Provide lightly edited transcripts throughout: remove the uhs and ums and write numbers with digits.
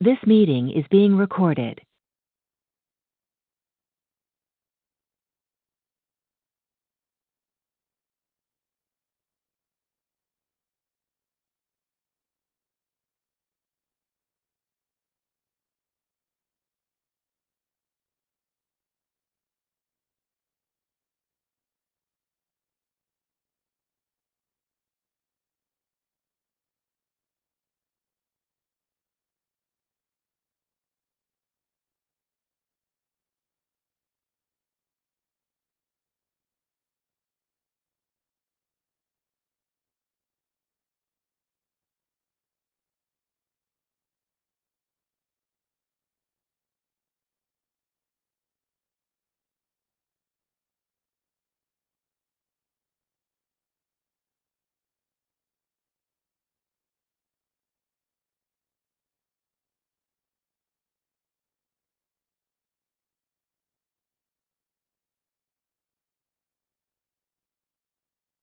This meeting is being recorded.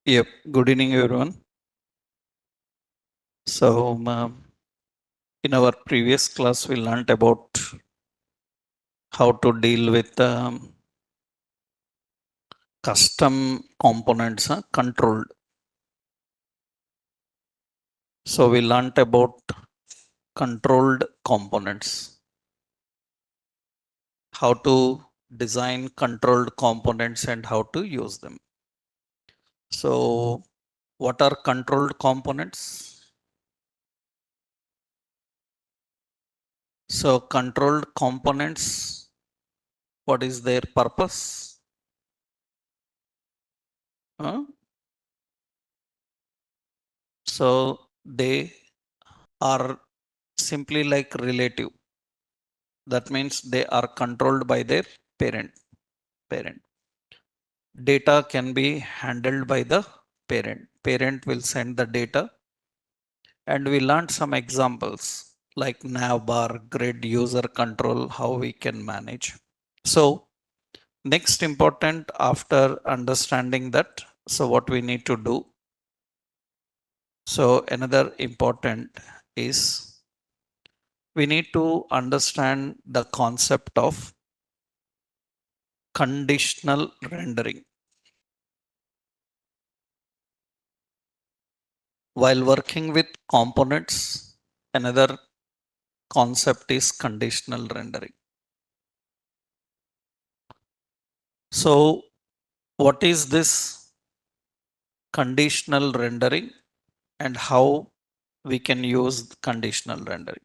Yep. Good evening, everyone. So, in our previous class, we learned about how to deal with custom components, controlled. So, we learned about controlled components, how to design controlled components and how to use them. So, what are controlled components? So, controlled components, what is their purpose? Huh? So, they are simply like relative. That means they are controlled by their parent. Data can be handled by the parent will send the data, and we learned some examples like navbar, grid, user control, how we can manage. So next important after understanding that, so what we need to do, so another important is we need to understand the concept of conditional rendering. While working with components, another concept is conditional rendering. So, what is this conditional rendering and how we can use conditional rendering?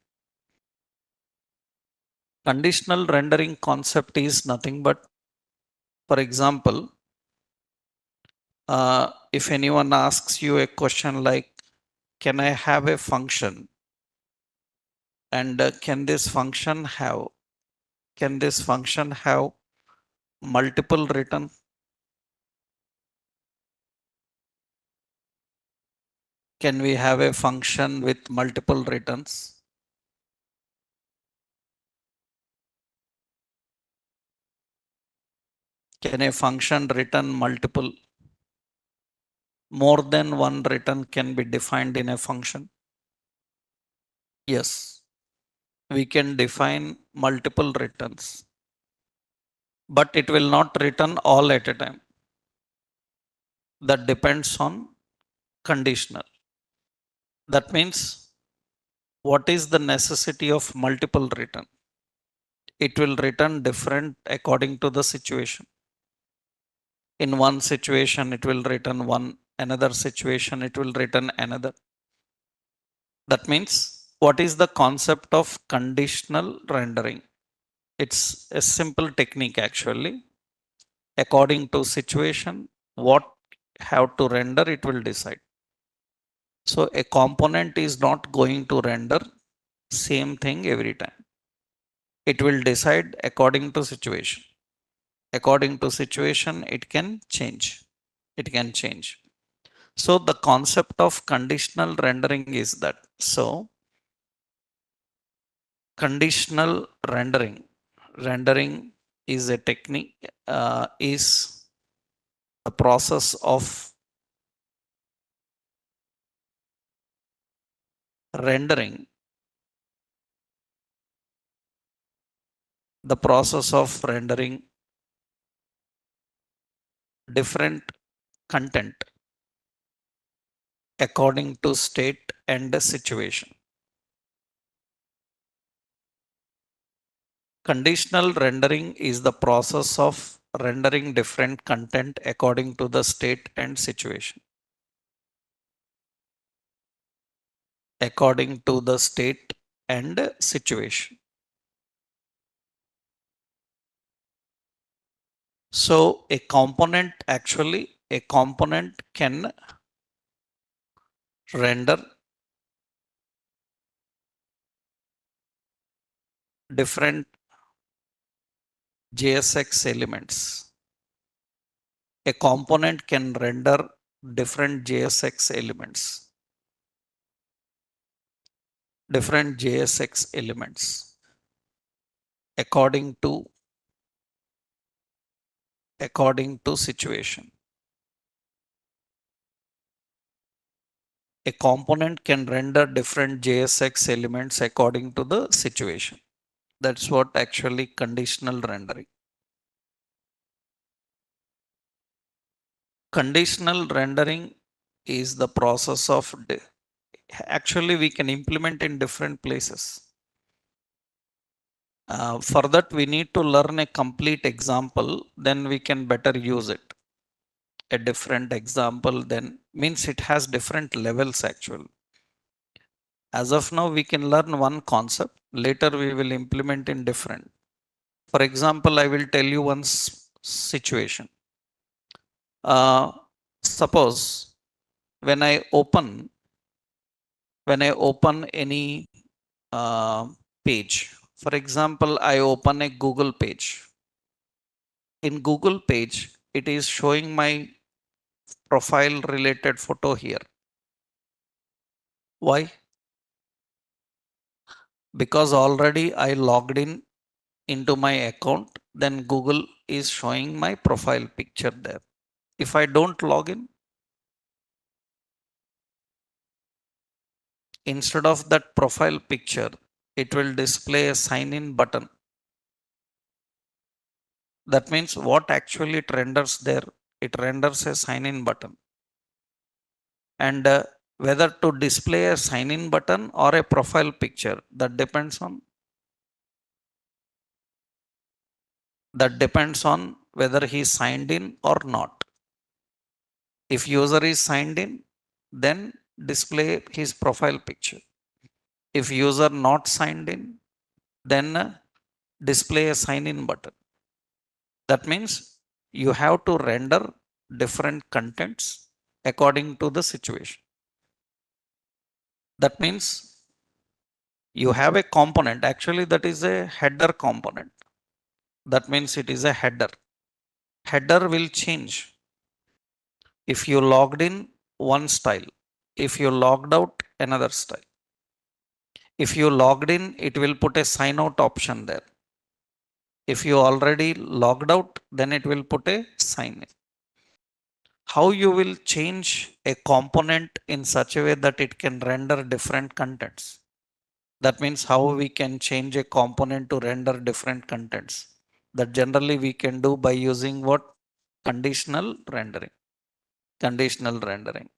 Conditional rendering concept is nothing but, for example, if anyone asks you a question like, can I have a function? And can this function have multiple return? Can we have a function with multiple returns? Can a function return multiple? More than one return can be defined in a function? Yes, we can define multiple returns, but it will not return all at a time. That depends on conditional. That means what is the necessity of multiple return? It will return different according to the situation. In one situation, it will return one, another situation, it will return another. That means what is the concept of conditional rendering? It's a simple technique actually. According to situation, what have to render, it will decide. So a component is not going to render same thing every time. It will decide according to situation. According to situation, it can change. It can change. So the concept of conditional rendering is that. So conditional rendering is a technique, is the process of rendering the process of rendering different content according to state and situation. Conditional rendering is the process of rendering different content according to the state and situation. According to the state and situation. So a component can render different JSX elements. A component can render different JSX elements. Different JSX elements according to situation. A component can render different JSX elements according to the situation. That's what actually conditional rendering. Conditional rendering is the process of actually we can implement in different places. For that we need to learn a complete example, then we can better use it. A different example then means it has different levels actually. As of now we can learn one concept, later we will implement in different. For example, I will tell you one situation. Suppose when I open any uh, page, for example, I open a Google page. In Google page, it is showing my profile related photo here. Why? Because already I logged in into my account, then Google is showing my profile picture there. If I don't log in, instead of that profile picture, it will display a sign in button. That means what actually it renders there, it renders a sign in button. And whether to display a sign in button or a profile picture, that depends on whether he signed in or not. If user is signed in, then display his profile picture. If user not signed in, then display a sign in button. That means you have to render different contents according to the situation. That means you have a component, actually that is a header component. That means it is a header. Header will change. If you logged in one style, if you logged out another style. If you logged in, it will put a sign out option there. If you already logged out, then it will put a sign in. How you will change a component in such a way that it can render different contents. That means how we can change a component to render different contents. That generally we can do by using what? Conditional rendering. Conditional rendering.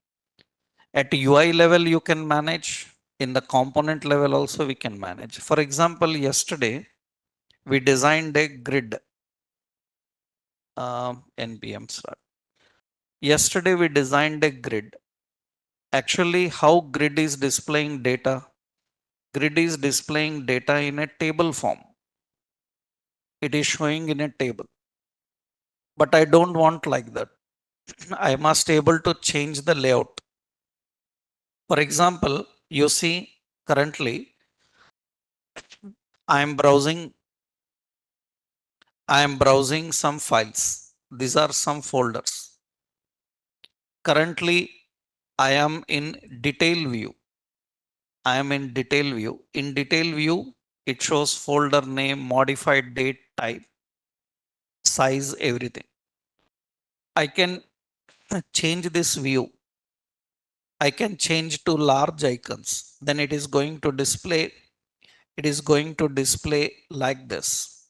At UI level, you can manage. In the component level also we can manage. For example, yesterday we designed a grid. NPM start. Yesterday we designed a grid. Actually, how grid is displaying data? Grid is displaying data in a table form. It is showing in a table. But I don't want like that. I must able to change the layout. For example, you see currently I am browsing some files. These are some folders. Currently, I am in detail view. I am in detail view. In detail view, it shows folder name, modified date, type, size, everything. I can change this view. I can change to large icons. Then it is going to display like this.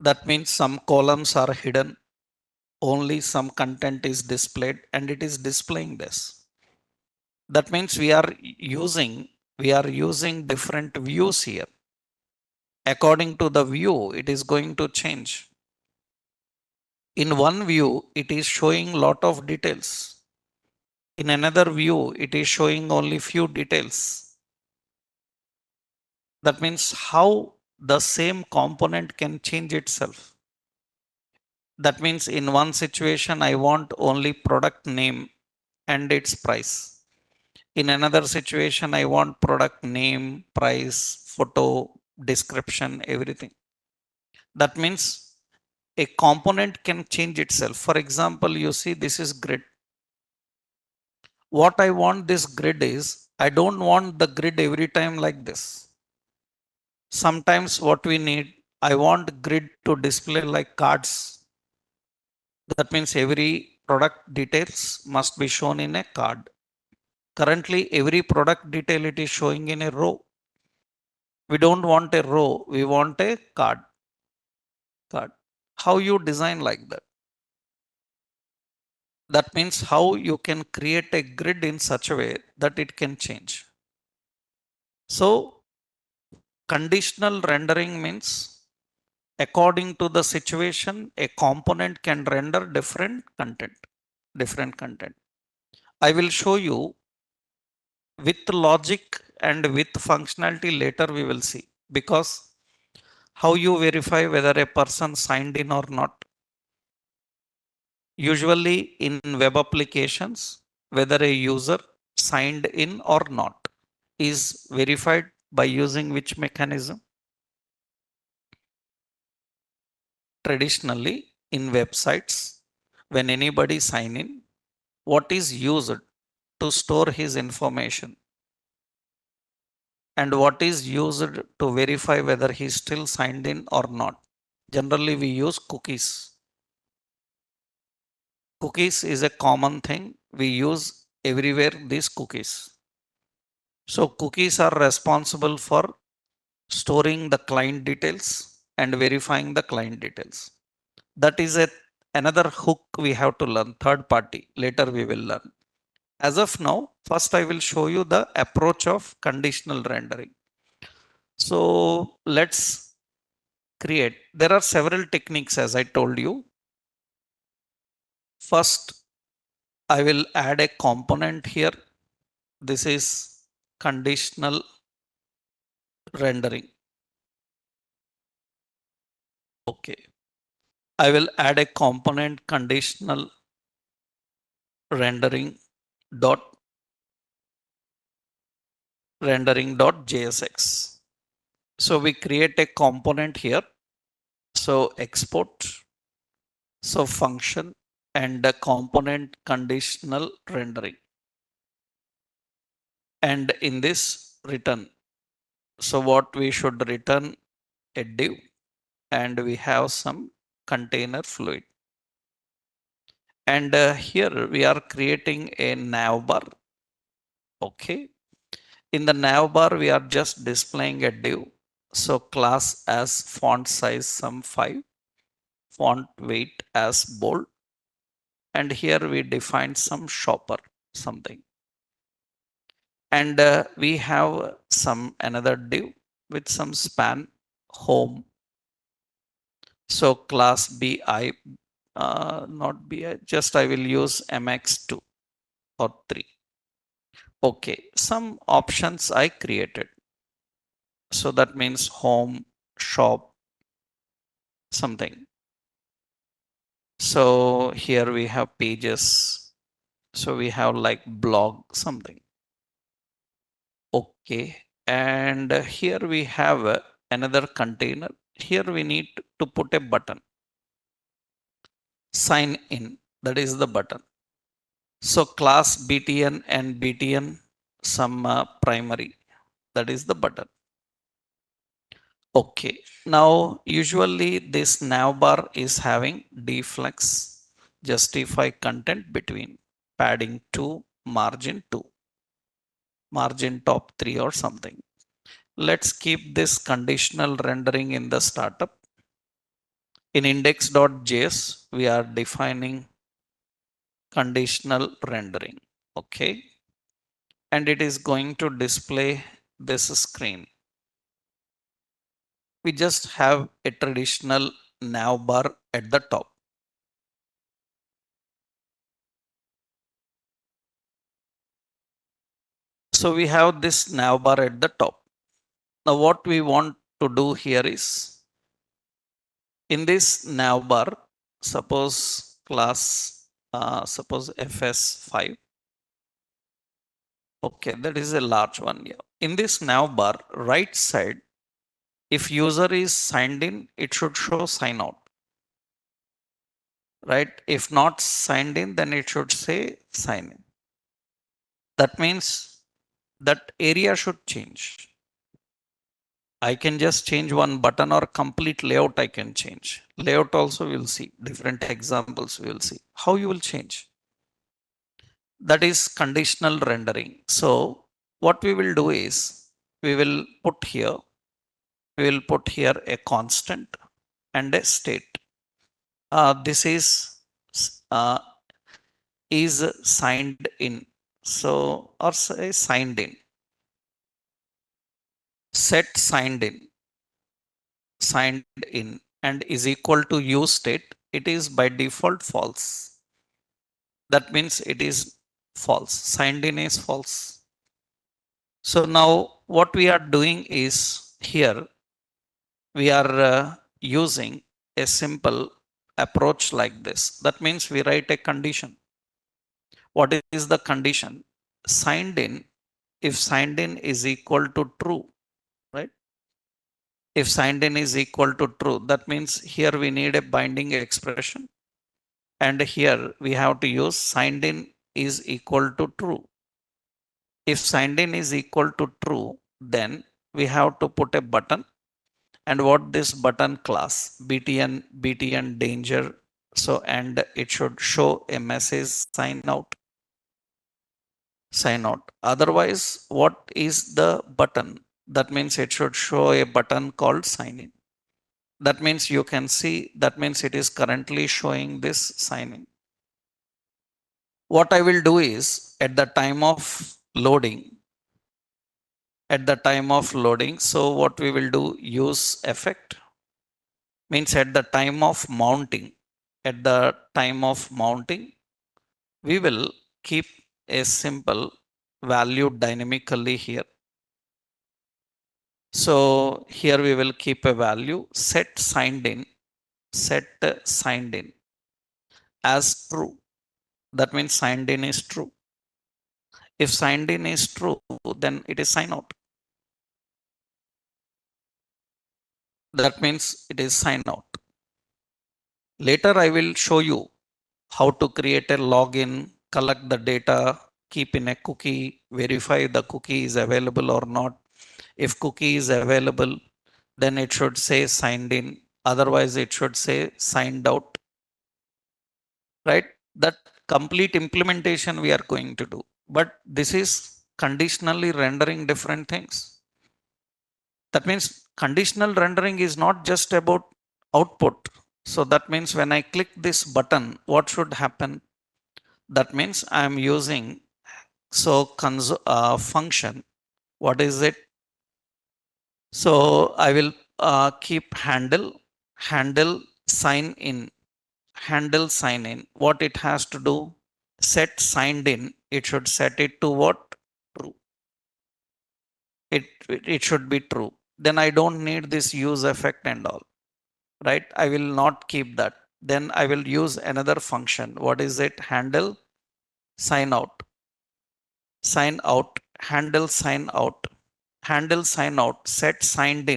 That means some columns are hidden, only some content is displayed, and it is displaying this. That means we are using different views here. According to the view, it is going to change. In one view, it is showing lot of details. In another view, it is showing only few details. That means how the same component can change itself. That means in one situation, I want only product name and its price. In another situation, I want product name, price, photo, description, everything. That means a component can change itself. For example, you see this is grid. What I want this grid is, I don't want the grid every time like this. Sometimes what we need, I want grid to display like cards. That means every product details must be shown in a card. Currently, every product detail it is showing in a row. We don't want a row, we want a card. How you design like that? That means how you can create a grid in such a way that it can change. So conditional rendering means according to the situation, a component can render different content. I will show you with logic and with functionality later we will see, because how you verify whether a person signed in or not. Usually in web applications, whether a user signed in or not is verified by using which mechanism? Traditionally, in websites, when anybody sign in, what is used to store his information and what is used to verify whether he is still signed in or not? Generally, we use cookies. Cookies is a common thing. We use everywhere these cookies. So cookies are responsible for storing the client details and verifying the client details. That is another hook we have to learn, third party. Later we will learn. As of now, first I will show you the approach of conditional rendering. So let's create. There are several techniques as I told you. First, I will add a component here. This is conditional rendering. Okay. I will add a component conditional rendering rendering.jsx. So we create a component here. So export. So function and a component conditional rendering. And in this return. So what we should return a div, and we have some container fluid. And here we are creating a navbar. Okay. In the navbar, we are just displaying a div. So class as font size some 5, font weight as bold. And here we define some shopper, something. And we have some another div with some span home. So class BI, not BI, just I will use MX2 or 3. Okay, some options I created. So that means home, shop, something. So here we have pages. So we have like blog, something. Okay. And here we have another container. Here we need to put a button. Sign in. That is the button. So class BTN and BTN some primary. That is the button. Okay. Now usually this navbar is having deflex, justify content between padding 2, margin 2, margin top 3 or something. Let's keep this conditional rendering in the startup. In index.js, we are defining conditional rendering. Okay. And it is going to display this screen. We just have a traditional nav bar at the top. So we have this nav bar at the top. Now what we want to do here is, in this nav bar, suppose class, suppose fs5. Okay, that is a large one. Yeah. In this nav bar, right side, if user is signed in, it should show sign out. Right? If not signed in, then it should say sign in. That means that area should change. I can just change one button, or complete layout I can change. Layout also we'll see. Different examples we will see. How you will change. That is conditional rendering. So what we will do is, we will put here a constant and a state. This uh, is signed in. So, or say signed in. Set signed in and is equal to use state. It is by default false. That means it is false. Signed in is false. So now what we are doing is, here we are using a simple approach like this. That means we write a condition. What is the condition? Signed in, if signed in is equal to true, right? If signed in is equal to true, that means here we need a binding expression. And here we have to use signed in is equal to true. If signed in is equal to true, then we have to put a button. And what this button class, btn danger. So, and it should show a message sign out. Sign out. Otherwise, what is the button? That means it should show a button called sign in. That means you can see, that means it is currently showing this sign in. What I will do is, at the time of loading, so what we will do, use effect, means at the time of mounting, we will keep a simple value dynamically here. So here we will keep a value, set signed in as true. That means signed in is true. If signed in is true, then it is sign out. That means it is sign out. Later I will show you how to create a login, collect the data, keep in a cookie, verify the cookie is available or not. If cookie is available, then it should say signed in. Otherwise, it should say signed out. Right? That complete implementation we are going to do. But this is conditionally rendering different things. That means conditional rendering is not just about output. So that means when I click this button, what should happen? That means I am using, so function. What is it? So I will keep handle sign in, What it has to do? Set signed in. It should set it to what? True. It should be true. Then I don't need this use effect and all. Right? I will not keep that. Then I will use another function. What is it? Handle sign out. Handle sign out. Set signed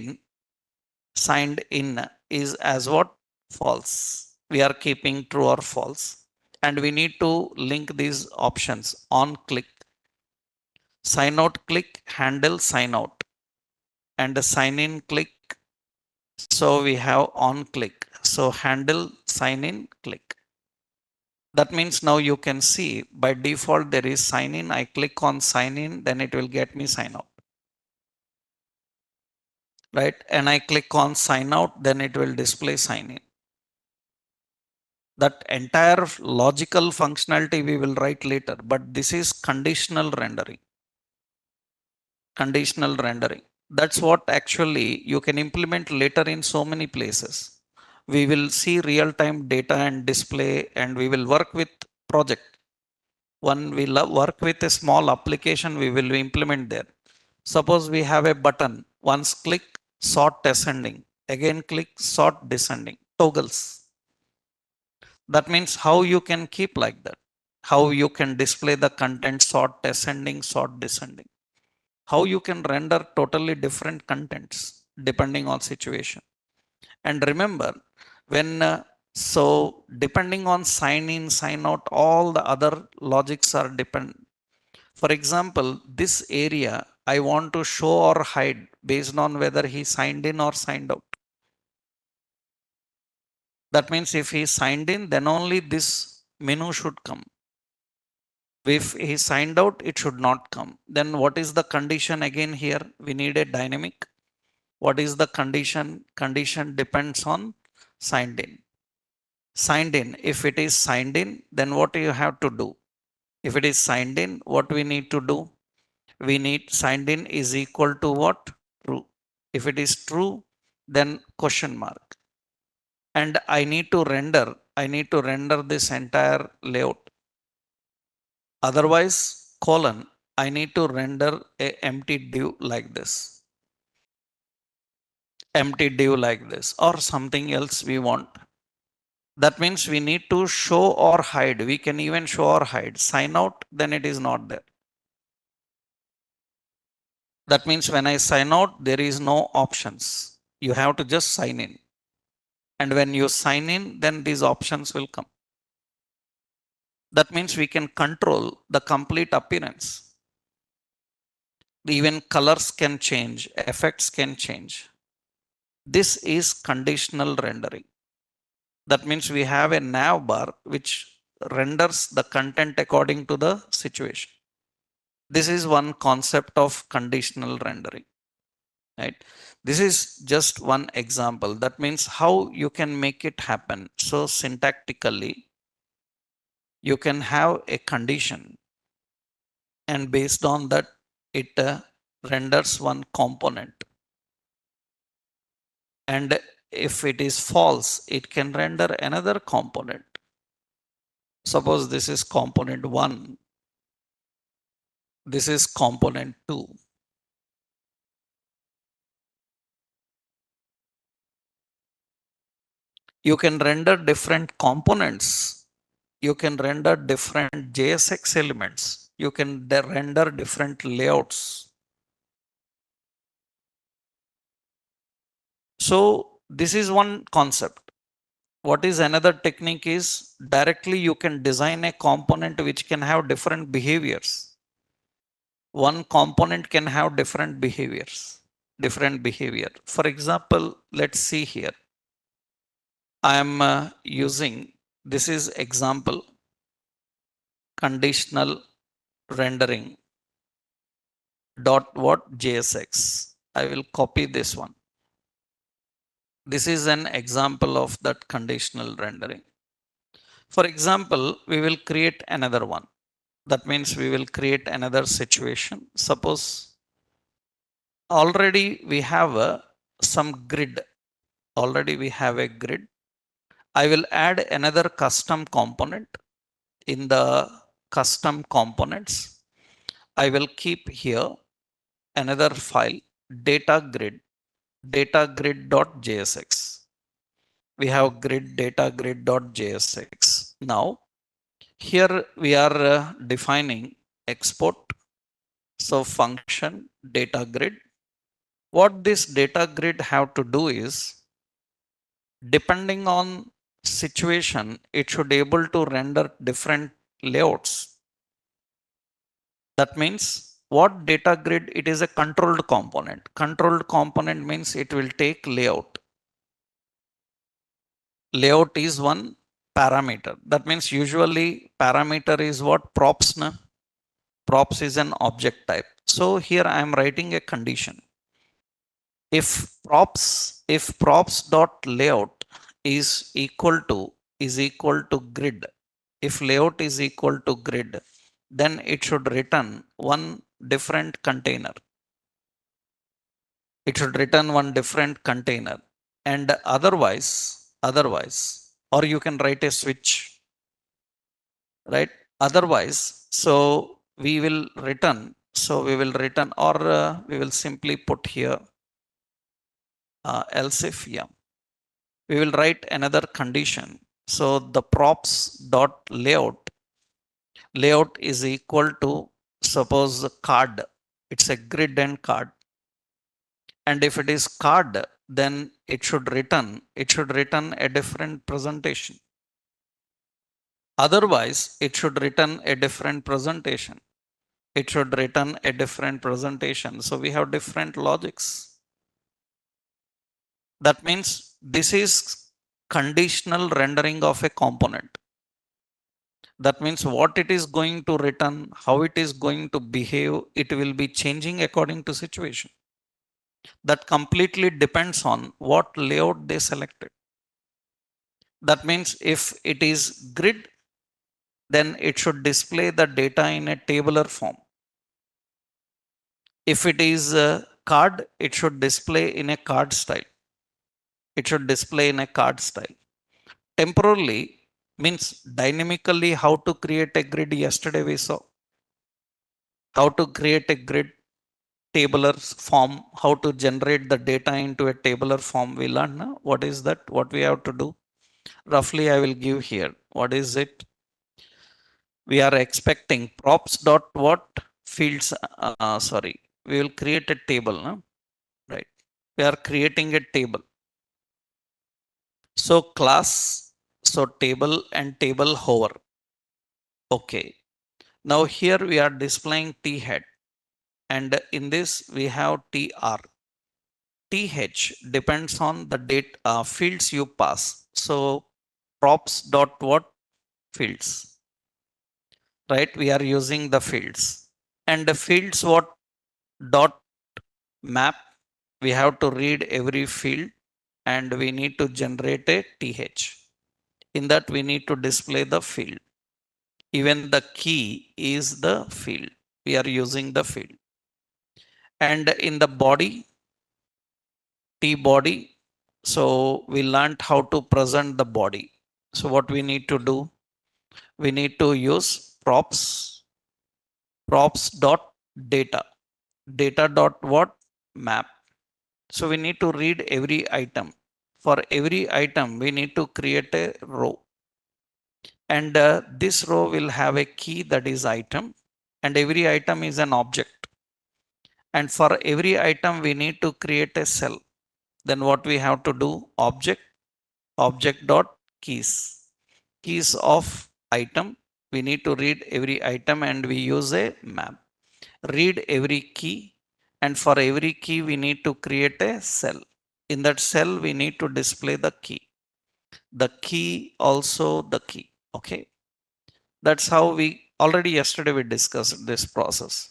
in is as what? False. We are keeping true or false. And we need to link these options. On click, sign out click, handle sign out, and sign in click. So we have on click. So handle sign in click. That means now you can see by default there is sign in. I click on sign in, then it will get me sign out. Right? And I click on sign out, then it will display sign in. That entire logical functionality we will write later, but this is conditional rendering. Conditional rendering. That's what actually you can implement later in so many places. We will see real-time data and display, and we will work with project. When we work with a small application, we will implement there. Suppose we have a button, once click, sort ascending, again click, sort descending, toggles. That means how you can keep like that. How you can display the content, sort ascending, sort descending. How you can render totally different contents depending on situation. And remember, when so depending on sign in, sign out, all the other logics are dependent. For example, this area I want to show or hide based on whether he signed in or signed out. That means if he signed in, then only this menu should come. If he signed out, it should not come. Then what is the condition again here? We need a dynamic. What is the condition? Condition depends on signed in. Signed in. If it is signed in, then what you have to do? If it is signed in, what we need to do? We need signed in is equal to what? True. If it is true, then question mark. And I need to render this entire layout. Otherwise, colon, I need to render a empty div like this. Empty div like this or something else we want. That means we need to show or hide. We can even show or hide. Sign out, then it is not there. That means when I sign out, there is no options. You have to just sign in. And when you sign in, then these options will come. That means we can control the complete appearance. Even colors can change, effects can change. This is conditional rendering. That means we have a nav bar which renders the content according to the situation. This is one concept of conditional rendering, right? This is just one example. That means how you can make it happen. So syntactically, you can have a condition, and based on that, it renders one component. And if it is false, it can render another component. Suppose this is component 1. This is component 2. You can render different components. You can render different JSX elements. You can render different layouts. So this is one concept. What is another technique is directly you can design a component which can have different behaviors. One component can have different behaviors, different behavior. For example, let's see here. I am using, this is example, conditional rendering dot what JSX. I will copy this one. This is an example of that conditional rendering. For example, we will create another one. That means we will create another situation. Suppose already we have some grid. Already we have a grid. I will add another custom component. In the custom components, I will keep here another file, data grid.jsx. We have grid data grid.jsx. Now, here we are defining export. So function data grid. What this data grid have to do is, depending on situation, it should able to render different layouts. That means what data grid, it is a controlled component. Controlled component means it will take layout. Layout is one parameter. That means usually parameter is what? Props. Na? Props is an object type. So here I am writing a condition. If props dot layout is equal to is equal to grid, if layout is equal to grid, then it should return one different container. It should return one different container. And otherwise, or you can write a switch, right? Otherwise, so we will return, or we will simply put here else if, yeah, we will write another condition. So the props dot layout is equal to, suppose, card. It's a grid and card. And if it is card, then it should return a different presentation. Otherwise, it should return a different presentation. It should return a different presentation. So we have different logics. That means this is conditional rendering of a component. That means what it is going to return, how it is going to behave, it will be changing according to situation. That completely depends on what layout they selected. That means if it is grid, then it should display the data in a tabular form. If it is a card, it should display in a card style. It should display in a card style. Temporarily means dynamically how to create a grid. Yesterday we saw how to create a grid tabular form, how to generate the data into a tabular form. We learned now. What is that? What we have to do? Roughly, I will give here. What is it? We are expecting props dot what fields. Sorry, we will create a table. No? Right. We are creating a table. So class, so table and table hover. Okay. Now here we are displaying t head, and in this we have tr. Th depends on the date fields you pass. So props dot what fields, right? We are using the fields, and the fields what dot map. We have to read every field, and we need to generate a th. In that we need to display the field. Even the key is the field. We are using the field. And in the body, T body, so we learned how to present the body. So what we need to do, we need to use props dot data dot what map. So we need to read every item. For every item, we need to create a row. And this row will have a key that is item, and every item is an object. And for every item, we need to create a cell. Then what we have to do? Object dot keys of item. We need to read every item, and we use a map. Read every key, and for every key, we need to create a cell. In that cell, we need to display the key. The key, also the key. Okay. That's how already yesterday we discussed this process.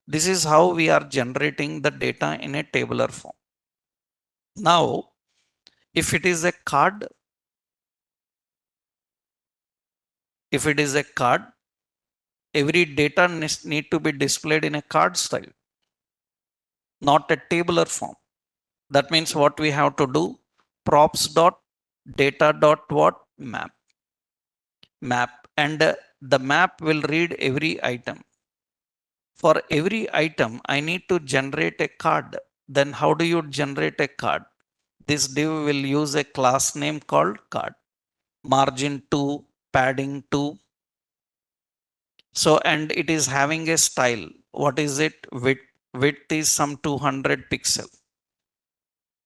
This is how we are generating the data in a tabular form. Now, if it is a card, every data need to be displayed in a card style, not a tabular form. That means what we have to do, props dot data dot what map, and the map will read every item. For every item, I need to generate a card. Then how do you generate a card? This div will use a class name called card. Margin 2, padding 2. So, and it is having a style. What is it? Width is some 200 pixel.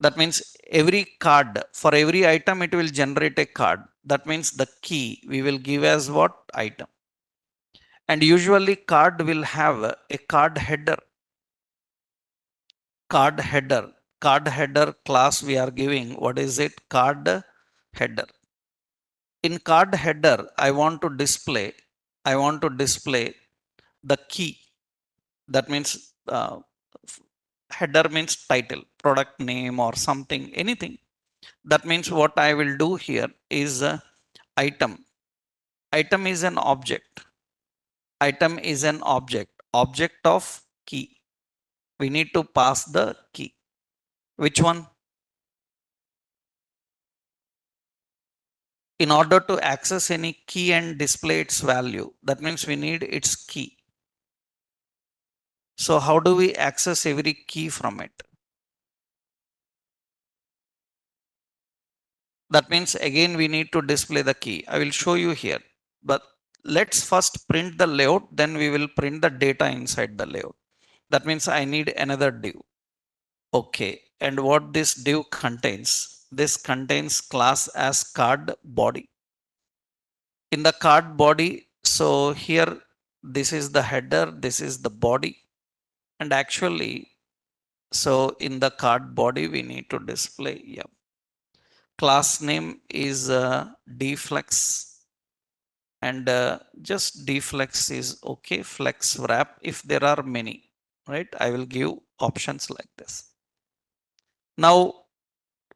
That means every card, for every item, it will generate a card. That means the key we will give as what? Item. And usually card will have a card header. Card header class we are giving. What is it? Card header. In card header, I want to display the key. That means header means title, product name or something, anything. That means what I will do here is item. Item is an object. Item is an object of key. We need to pass the key. Which one? In order to access any key and display its value, that means we need its key. So how do we access every key from it? That means again we need to display the key. I will show you here. But let's first print the layout, then we will print the data inside the layout. That means I need another div. Okay, and what this div contains? This contains class as card body. In the card body, so here this is the header, this is the body, and actually, so in the card body we need to display, yeah. Class name is dflex, and just dflex is okay. Flex wrap if there are many, right? I will give options like this. Now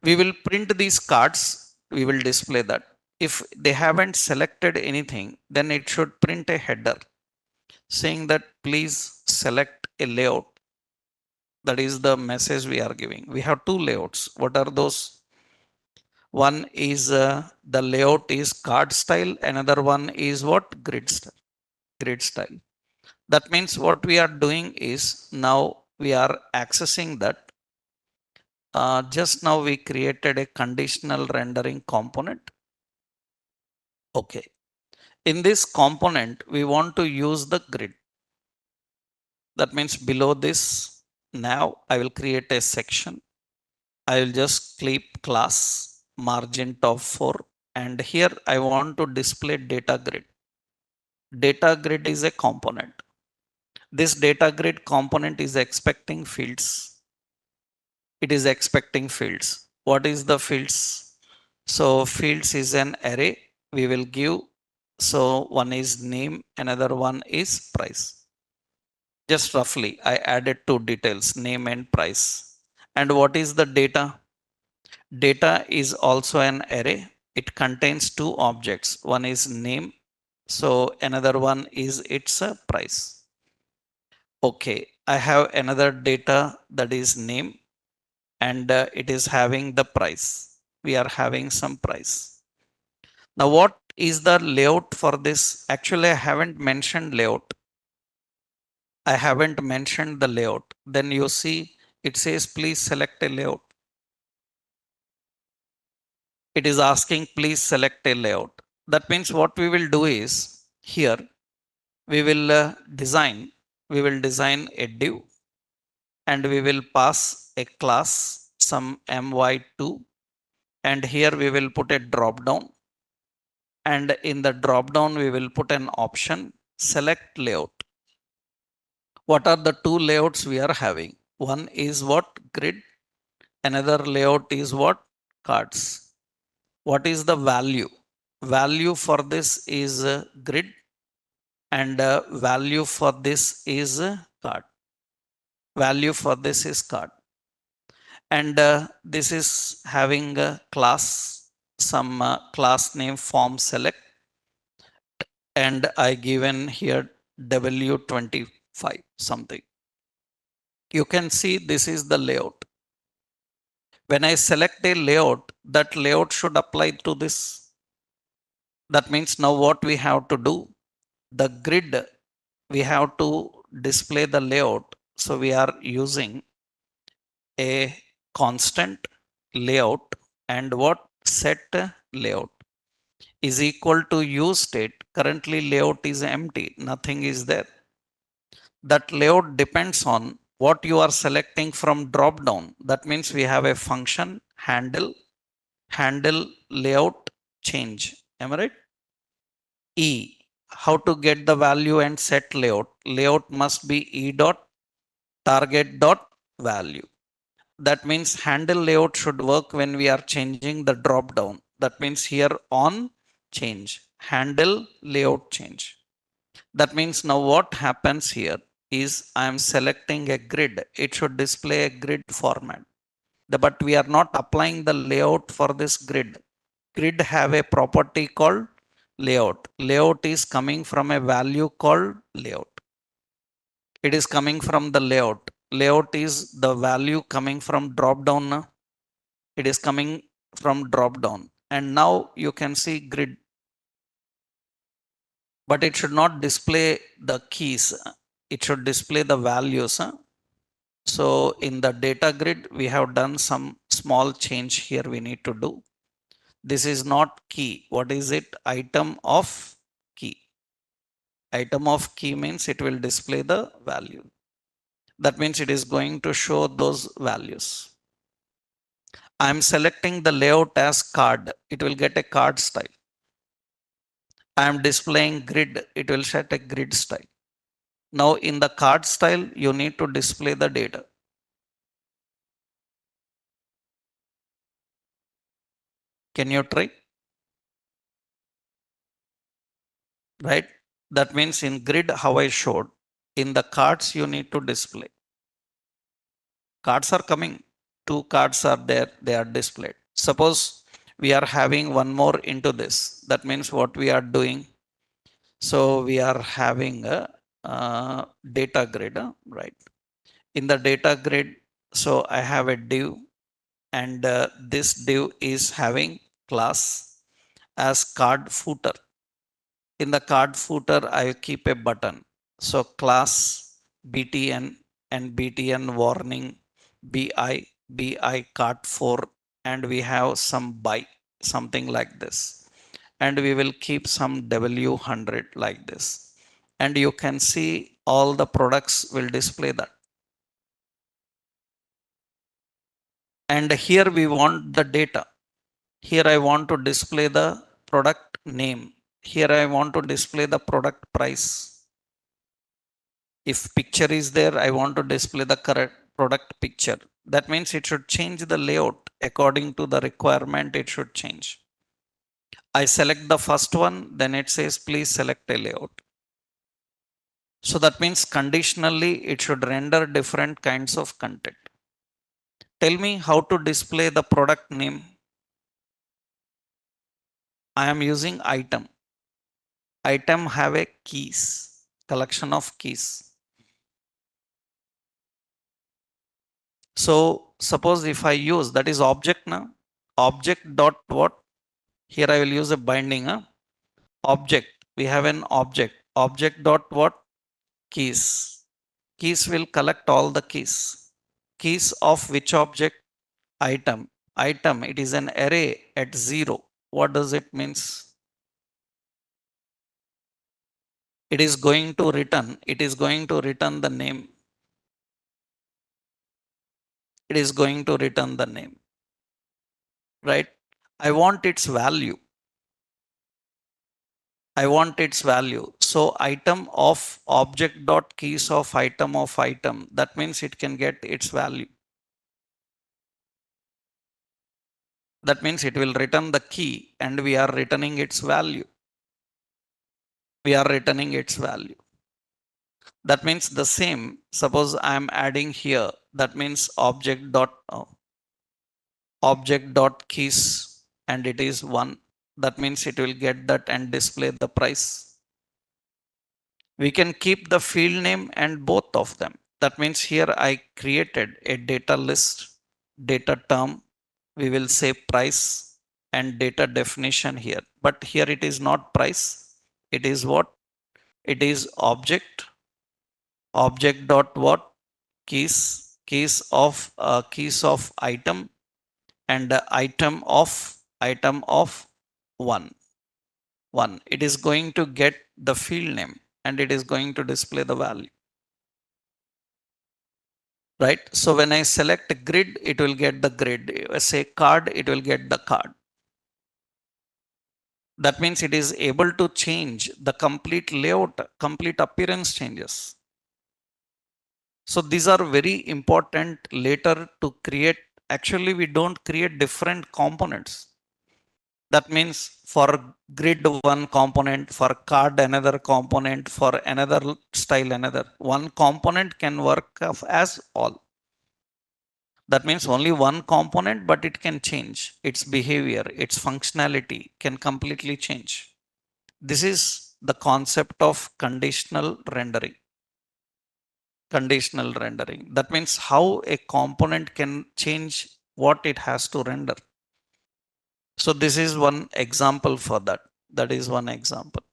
we will print these cards, we will display that. If they haven't selected anything, then it should print a header saying that please select a layout. That is the message we are giving. We have two layouts. What are those? One is the layout is card style. Another one is what? Grid style. Grid style. That means what we are doing is now we are accessing that. Just now we created a conditional rendering component. Okay. In this component, we want to use the grid. That means below this, now I will create a section. I will just click class margin top 4, and here I want to display data grid. Data grid is a component. This data grid component is expecting fields. It is expecting fields. What is the fields? So fields is an array. We will give, so one is name, another one is price. Just roughly, I added two details, name and price. And what is the data? Data is also an array. It contains two objects. One is name. So another one is its price. Okay, I have another data that is name, and it is having the price. We are having some price. Now what is the layout for this? Actually, I haven't mentioned layout. I haven't mentioned the layout. Then you see it says please select a layout. It is asking please select a layout. That means what we will do is here we will design a div, and we will pass a class some my2, and here we will put a drop down, and in the drop down we will put an option select layout. What are the two layouts we are having? One is what? Grid. Another layout is what? Cards. What is the value? Value for this is grid, and value for this is card. Value for this is card. And this is having a class, some class name form select, and I given here W25 something. You can see this is the layout. When I select a layout, that layout should apply to this. That means now what we have to do? The grid, we have to display the layout. So we are using a constant layout, and what? Set layout is equal to use state. Currently layout is empty, nothing is there. That layout depends on what you are selecting from drop down. That means we have a function handle layout change. Am I right? E, how to get the value and set layout? Layout must be e dot target dot value. That means handle layout should work when we are changing the drop down. That means here on change, handle layout change. That means now what happens here is I am selecting a grid. It should display a grid format. But we are not applying the layout for this grid. Grid have a property called layout. Layout is coming from a value called layout. It is coming from the layout. Layout is the value coming from drop down. It is coming from drop down. And now you can see grid, but it should not display the keys. It should display the values. So in the data grid, we have done some small change here we need to do. This is not key. What is it? Item of key. Item of key means it will display the value. That means it is going to show those values. I am selecting the layout as card. It will get a card style. I am displaying grid. It will set a grid style. Now in the card style, you need to display the data. Can you try? Right? That means in grid, how I showed, in the cards, you need to display. Cards are coming. Two cards are there. They are displayed. Suppose we are having one more into this. That means what we are doing. So we are having a data grid, right? In the data grid, so I have a div, and this div is having class as card footer. In the card footer, I keep a button. So class BTN and BTN warning BI card 4, and we have some buy, something like this. And we will keep some W100 like this. And you can see all the products will display that. And here we want the data. Here I want to display the product name. Here I want to display the product price. If picture is there, I want to display the correct product picture. That means it should change the layout according to the requirement. It should change. I select the first one, then it says please select a layout. So that means conditionally it should render different kinds of content. Tell me how to display the product name. I am using item. Item have a keys, collection of keys. So suppose if I use, that is object now, object dot what? Here I will use a binding. Object, we have an object dot what? Keys. Keys will collect all the keys. Keys of which object? Item. Item, it is an array at 0. What does it means? It is going to return the name. It is going to return the name. Right? I want its value. I want its value. So item of object dot keys of item, that means it can get its value. That means it will return the key and we are returning its value. We are returning its value. That means the same. Suppose I am adding here. That means object dot keys and it is 1. That means it will get that and display the price. We can keep the field name and both of them. That means here I created a data list, data term. We will say price and data definition here. But here it is not price. It is what? It is object dot what? Keys of item and item of 1. It is going to get the field name and it is going to display the value. Right? So when I select grid, it will get the grid. Say card, it will get the card. That means it is able to change the complete layout, complete appearance changes. So these are very important later to create. Actually, we don't create different components. That means for grid one component, for card another component, for another style another. One component can work as all. That means only one component, but it can change its behavior, its functionality can completely change. This is the concept of conditional rendering. Conditional rendering. That means how a component can change what it has to render. So this is one example for that. That is one example.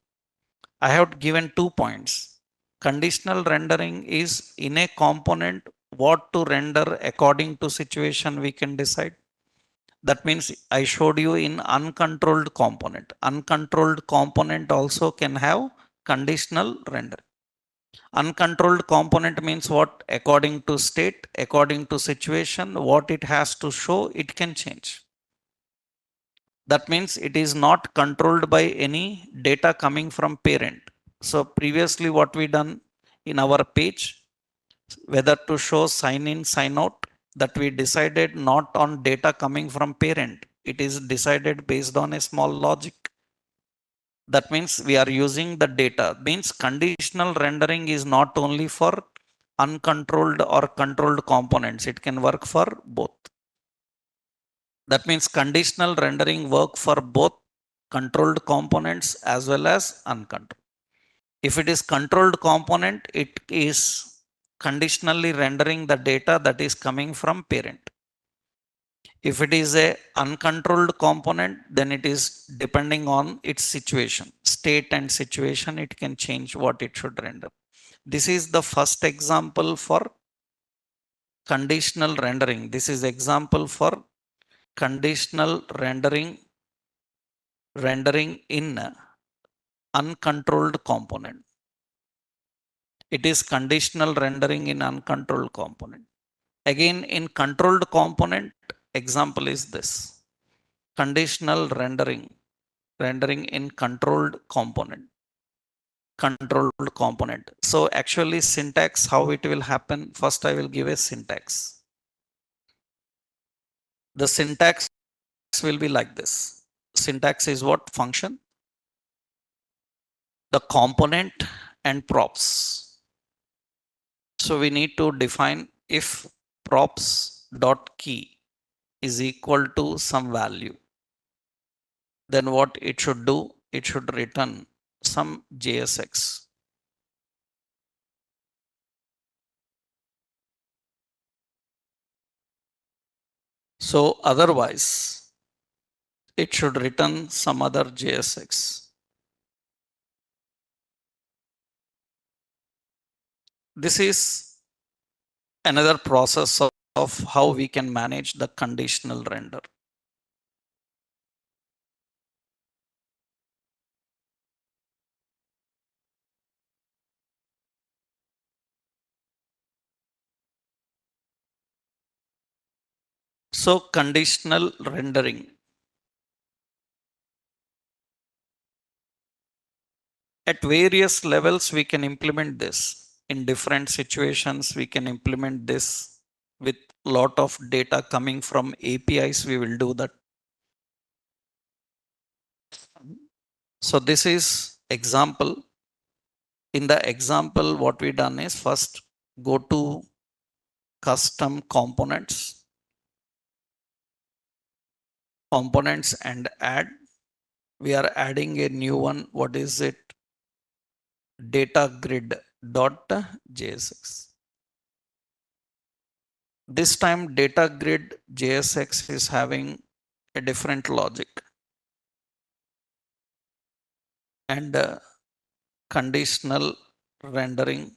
I have given 2 points. Conditional rendering is in a component what to render according to situation we can decide. That means I showed you in uncontrolled component. Uncontrolled component also can have conditional render. Uncontrolled component means what? According to state, according to situation, what it has to show, it can change. That means it is not controlled by any data coming from parent. So previously what we done in our page, whether to show sign in, sign out, that we decided not on data coming from parent. It is decided based on a small logic. That means we are using the data. Means conditional rendering is not only for uncontrolled or controlled components. It can work for both. That means conditional rendering work for both controlled components as well as uncontrolled. If it is controlled component, it is conditionally rendering the data that is coming from parent. If it is a uncontrolled component, then it is depending on its situation, state and situation, it can change what it should render. This is the first example for conditional rendering. This is example for conditional rendering in uncontrolled component. It is conditional rendering in uncontrolled component. Again, in controlled component, example is this. Conditional rendering in controlled component. Controlled component. So actually syntax, how it will happen. First, I will give a syntax. The syntax will be like this. Syntax is what? Function, the component and props. So we need to define if props dot key is equal to some value. Then what it should do? It should return some JSX. So otherwise, it should return some other JSX. This is another process of how we can manage the conditional render. So conditional rendering. At various levels, we can implement this. In different situations, we can implement this with lot of data coming from APIs. We will do that. So this is example. In the example, what we done is first go to custom components and add. We are adding a new one. What is it? Data grid.jsx. This time data grid JSX is having a different logic, and conditional rendering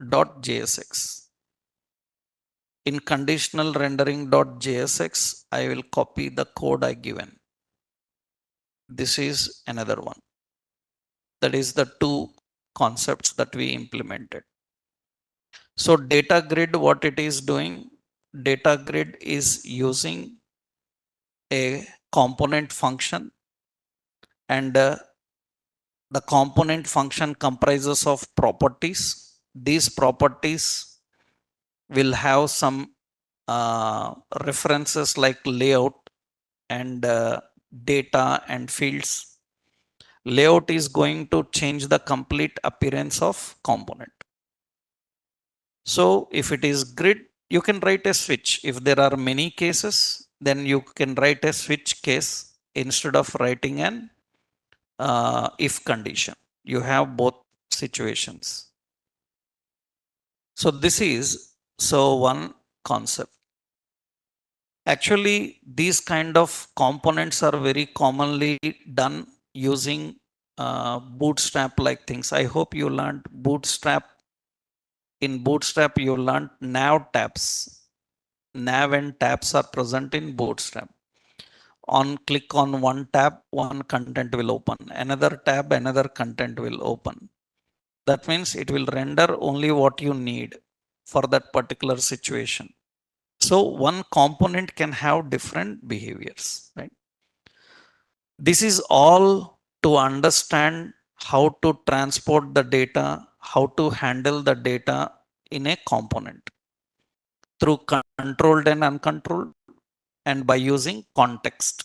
.jsx. In conditional rendering .jsx, I will copy the code I given. This is another one. That is the two concepts that we implemented. So data grid, what it is doing? Data grid is using a component function, and the component function comprises of properties. These properties will have some references like layout and data and fields. Layout is going to change the complete appearance of component. So if it is grid, you can write a switch. If there are many cases, then you can write a switch case instead of writing an if condition. You have both situations. So this is one concept. Actually, these kind of components are very commonly done using bootstrap like things. I hope you learned bootstrap. In bootstrap, you learned nav tabs. Nav and tabs are present in bootstrap. On click on one tab, one content will open. Another tab, another content will open. That means it will render only what you need for that particular situation. So one component can have different behaviors, right? This is all to understand how to transport the data, how to handle the data in a component through controlled and uncontrolled, and by using context.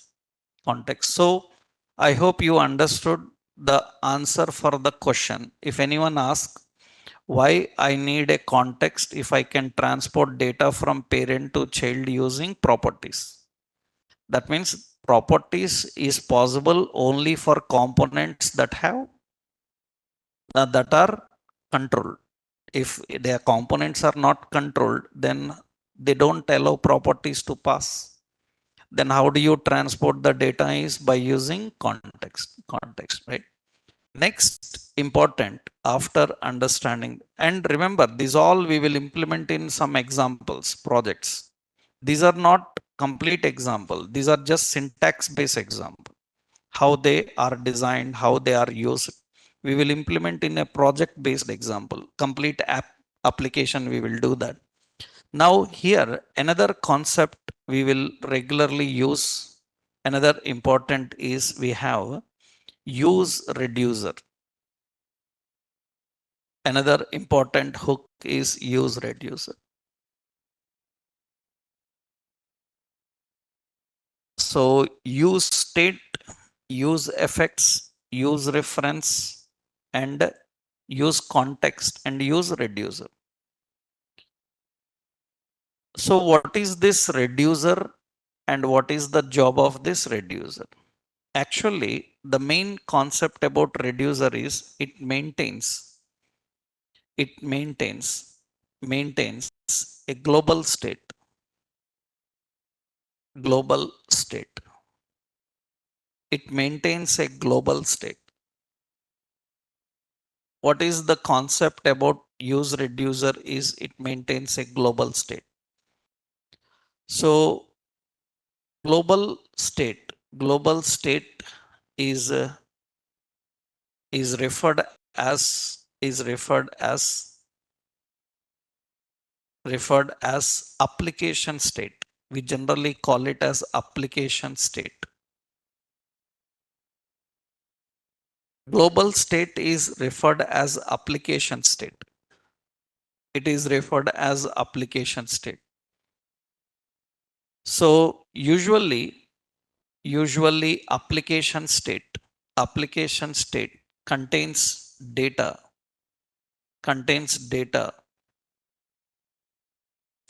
So I hope you understood the answer for the question. If anyone asks why I need a context if I can transport data from parent to child using properties. That means properties is possible only for components that have that are controlled. If their components are not controlled, then they don't allow properties to pass. Then how do you transport the data is by using context, right? Next important after understanding, and remember these all we will implement in some examples projects. These are not complete example. These are just syntax based example. How they are designed, how they are used. We will implement in a project based example. Complete application we will do that. Now here another concept we will regularly use. Another important is we have useReducer. Another important hook is useReducer. So use state, use effects, use reference, and use context and use reducer. So what is this reducer and what is the job of this reducer? Actually, the main concept about reducer is it maintains a global state. Global state. It maintains a global state. What is the concept about useReducer is it maintains a global state. So global state is is referred as application state. We generally call it as application state. Global state is referred as application state. It is referred as application state. So usually application state contains data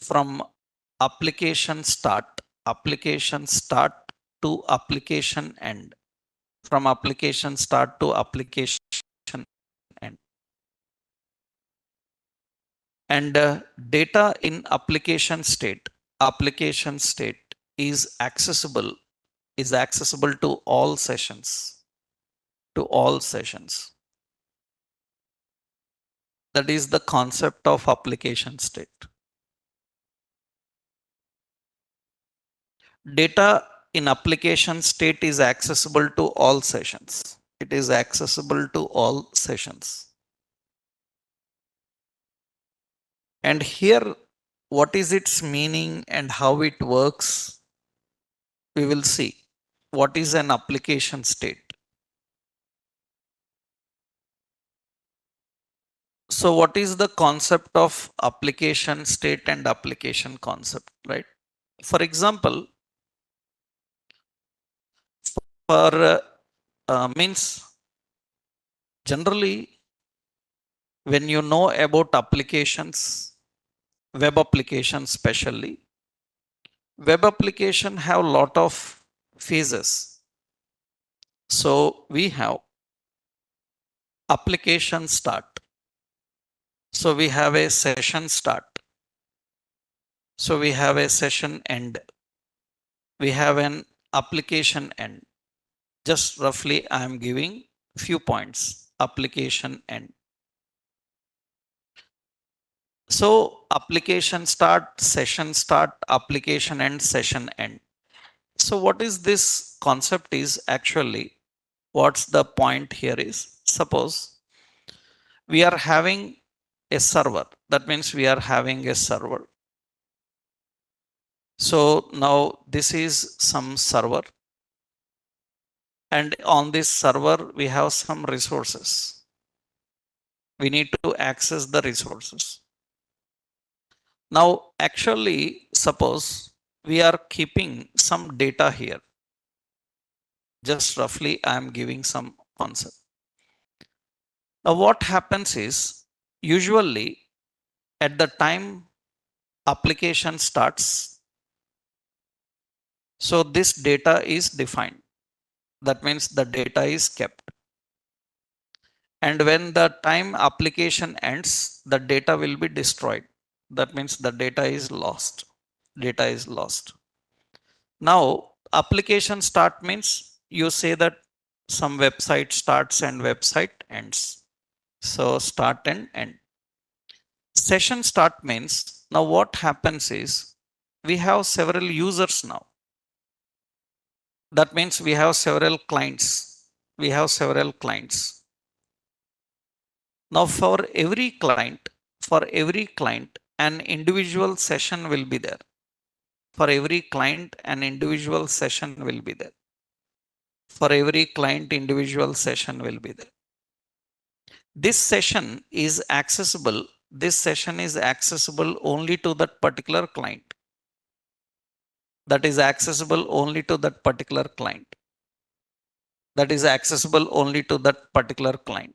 from application start to application end, from application start to application end. And data in application state is accessible to all sessions. That is the concept of application state. Data in application state is accessible to all sessions. It is accessible to all sessions. And here, what is its meaning and how it works, we will see. What is an application state? So what is the concept of application state and application concept, right? For example, for means generally when you know about applications, web applications especially, web application have lot of phases. So we have application start. So we have a session start. So we have a session end. We have an application end. Just roughly, I am giving few points. Application end. So application start, session start, application end, session end. So what is this concept is actually, what's the point here is, suppose we are having a server. That means we are having a server. So now this is some server, and on this server we have some resources. We need to access the resources. Now actually, suppose we are keeping some data here. Just roughly, I am giving some concept. Now what happens is, usually at the time application starts, so this data is defined. That means the data is kept. And when the time application ends, the data will be destroyed. That means the data is lost. Data is lost. Now, application start means you say that some website starts and website ends. So start and end. Session start means now what happens is we have several users now. That means we have several clients. We have several clients. Now for every client, an individual session will be there. For every client, an individual session will be there. For every client, individual session will be there. This session is accessible. This session is accessible only to that particular client. That is accessible only to that particular client. That is accessible only to that particular client.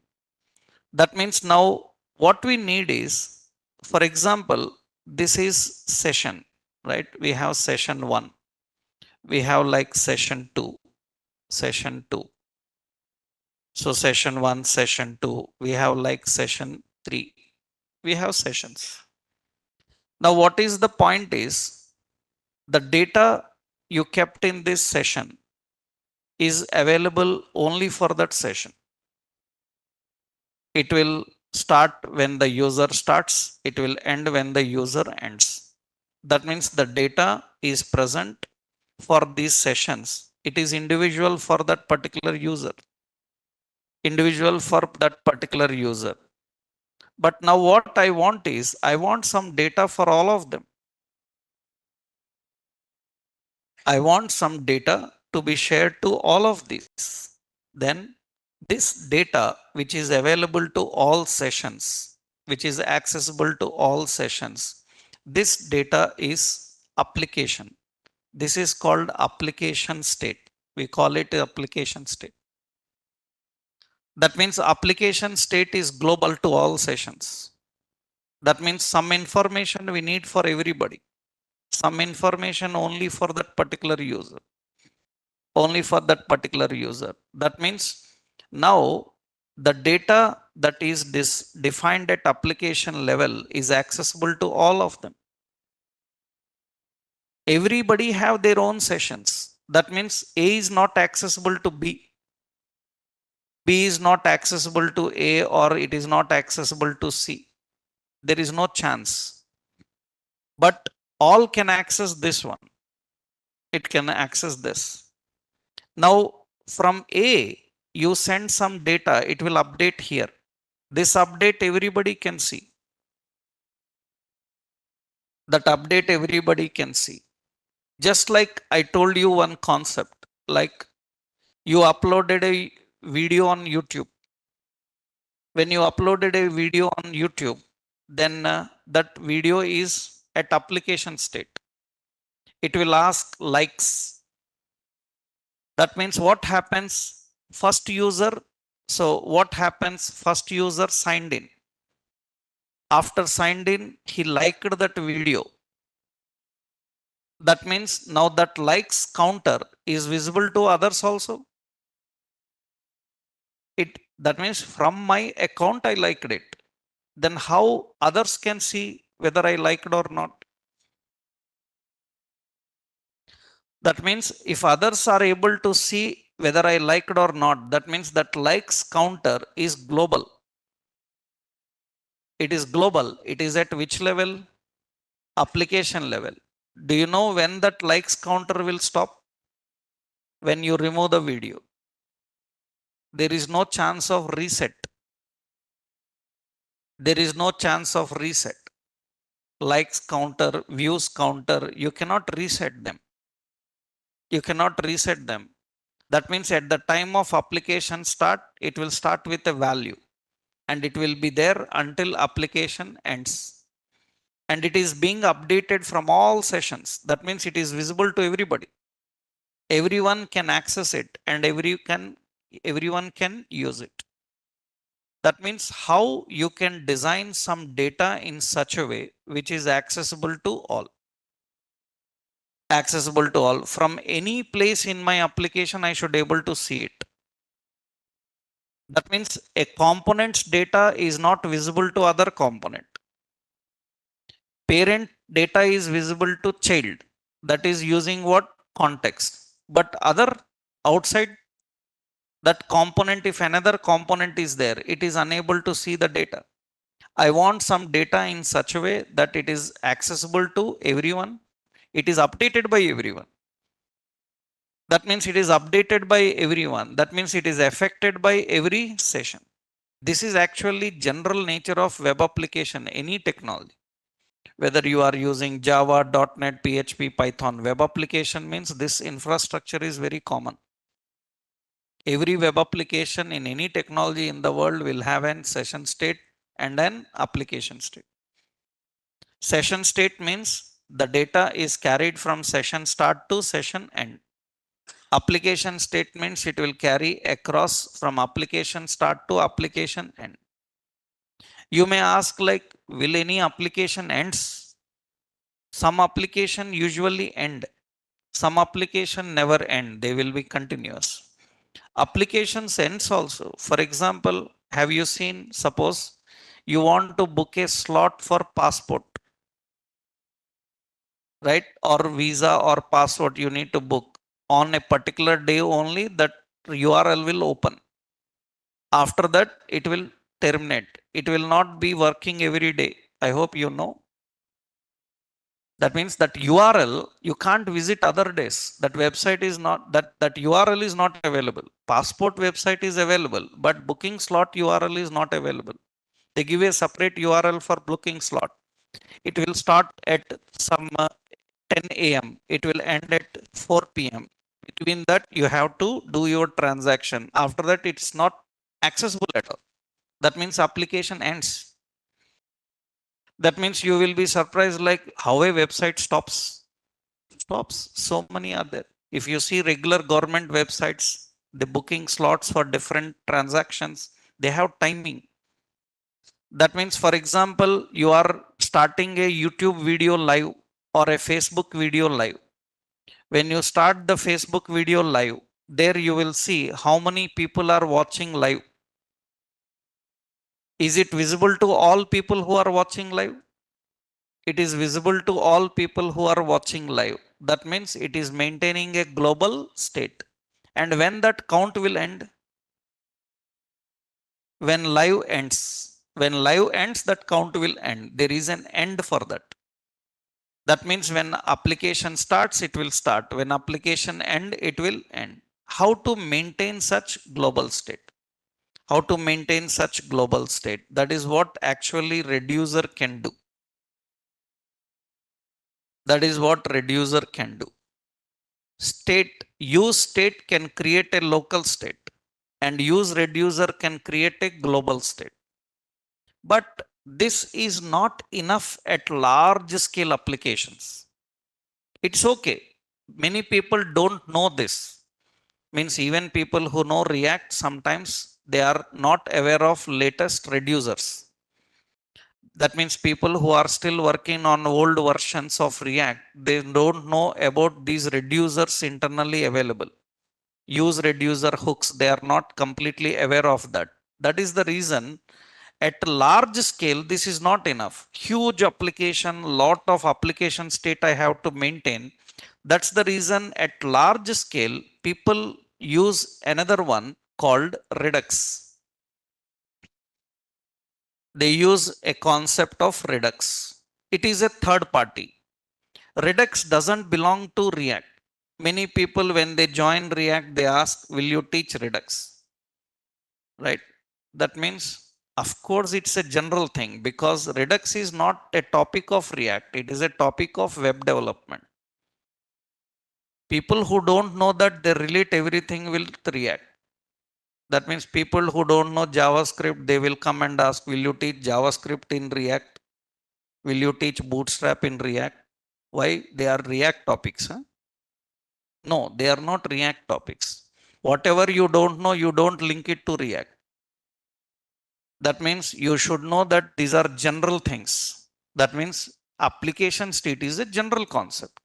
That means now what we need is, for example, this is session, right? We have session 1. We have like session 2, session 2. So session 1, session 2. We have like session 3. We have sessions. Now what is the point is, the data you kept in this session is available only for that session. It will start when the user starts. It will end when the user ends. That means the data is present for these sessions. It is individual for that particular user. Individual for that particular user. But now what I want is, I want some data for all of them. I want some data to be shared to all of these. Then this data, which is available to all sessions, which is accessible to all sessions, this data is application. This is called application state. We call it application state. That means application state is global to all sessions. That means some information we need for everybody. Some information only for that particular user. Only for that particular user. That means now the data that is defined at application level is accessible to all of them. Everybody have their own sessions. That means A is not accessible to B. B is not accessible to A, or it is not accessible to C. There is no chance. But all can access this one. It can access this. Now from A, you send some data, it will update here. This update everybody can see. That update everybody can see. Just like I told you one concept, like you uploaded a video on YouTube. When you uploaded a video on YouTube, then that video is at application state. It will ask likes. That means what happens? First user. So what happens? First user signed in. After signed in, he liked that video. That means now that likes counter is visible to others also. That means from my account I liked it. Then how others can see whether I liked or not? That means if others are able to see whether I liked or not, that means that likes counter is global. It is global. It is at which level? Application level. Do you know when that likes counter will stop? When you remove the video. There is no chance of reset. There is no chance of reset. Likes counter, views counter, you cannot reset them. You cannot reset them. That means at the time of application start, it will start with a value and it will be there until application ends. And it is being updated from all sessions. That means it is visible to everybody. Everyone can access it and everyone can use it. That means how you can design some data in such a way which is accessible to all. Accessible to all. From any place in my application, I should able to see it. That means a component's data is not visible to other component. Parent data is visible to child. That is using what? Context. But other outside that component, if another component is there, it is unable to see the data. I want some data in such a way that it is accessible to everyone. It is updated by everyone. That means it is updated by everyone. That means it is affected by every session. This is actually general nature of web application, any technology. Whether you are using Java, .NET, PHP, Python, web application means this infrastructure is very common. Every web application in any technology in the world will have an session state and an application state. Session state means the data is carried from session start to session end. Application statements, it will carry across from application start to application end. You may ask, like, will any application ends? Some application usually end. Some application never end. They will be continuous. Applications ends also. For example, have you seen, suppose you want to book a slot for passport, right? Or visa or passport, you need to book on a particular day only, that URL will open. After that, it will terminate. It will not be working every day. I hope you know. That means that URL you can't visit other days. That website is not, that URL is not available. Passport website is available, but booking slot URL is not available. They give a separate URL for booking slot. It will start at some 10 a.m. It will end at 4 p.m. Between that, you have to do your transaction. After that, it's not accessible at all. That means application ends. That means you will be surprised, like how a website stops. So many are there. If you see regular government websites, the booking slots for different transactions, they have timing. That means, for example, you are starting a YouTube video live or a Facebook video live. When you start the Facebook video live, there you will see how many people are watching live. Is it visible to all people who are watching live? It is visible to all people who are watching live. That means it is maintaining a global state. And when that count will end? When live ends. When live ends, that count will end. There is an end for that. That means when application starts, it will start. When application end, it will end. How to maintain such global state? How to maintain such global state? That is what actually reducer can do. That is what reducer can do. Use state can create a local state, and use reducer can create a global state. But this is not enough at large scale applications. It's okay. Many people don't know this. Means even people who know React, sometimes they are not aware of latest reducers. That means people who are still working on old versions of React, they don't know about these reducers internally available. Use reducer hooks, they are not completely aware of that. That is the reason at large scale, this is not enough. Huge application, lot of application state I have to maintain. That's the reason at large scale, people use another one called Redux. They use a concept of Redux. It is a third party. Redux doesn't belong to React. Many people, when they join React, they ask, will you teach Redux? Right? That means, of course, it's a general thing because Redux is not a topic of React. It is a topic of web development. People who don't know that, they relate everything with React. That means people who don't know JavaScript, they will come and ask, will you teach JavaScript in React? Will you teach Bootstrap in React? Why? They are React topics. Huh? No, they are not React topics. Whatever you don't know, you don't link it to React. That means you should know that these are general things. That means application state is a general concept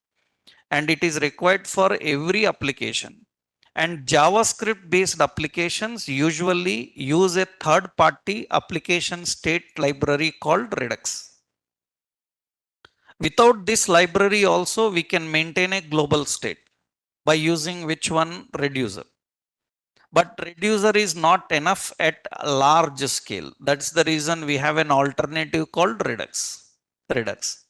and it is required for every application. And JavaScript based applications usually use a third party application state library called Redux. Without this library also, we can maintain a global state by using which one? Reducer. But reducer is not enough at large scale. That's the reason we have an alternative called Redux. Redux.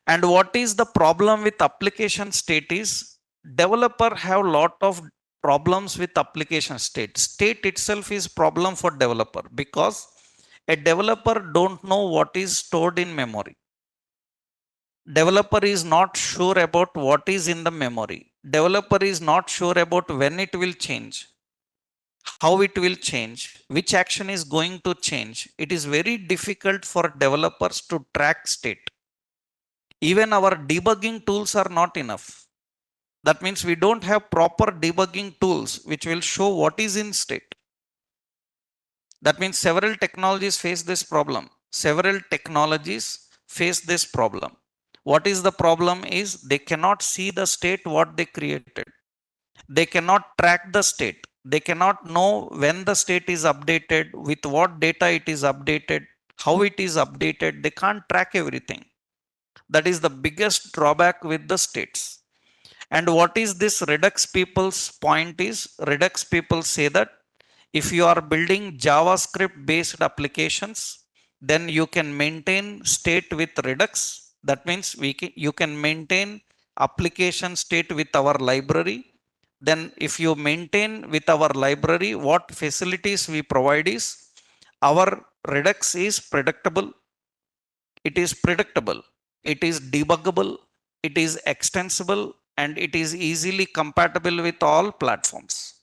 And what is the problem with application state is developer have lot of problems with application state. State itself is problem for developer because a developer don't know what is stored in memory. Developer is not sure about what is in the memory. Developer is not sure about when it will change, how it will change, which action is going to change. It is very difficult for developers to track state. Even our debugging tools are not enough. That means we don't have proper debugging tools which will show what is in state. That means several technologies face this problem. Several technologies face this problem. What is the problem is they cannot see the state what they created. They cannot track the state. They cannot know when the state is updated, with what data it is updated, how it is updated. They can't track everything. That is the biggest drawback with the states. And what is this Redux people's point is, Redux people say that if you are building JavaScript based applications, then you can maintain state with Redux. That means you can maintain application state with our library. Then if you maintain with our library, what facilities we provide is our Redux is predictable. It is predictable. It is debuggable. It is extensible and it is easily compatible with all platforms.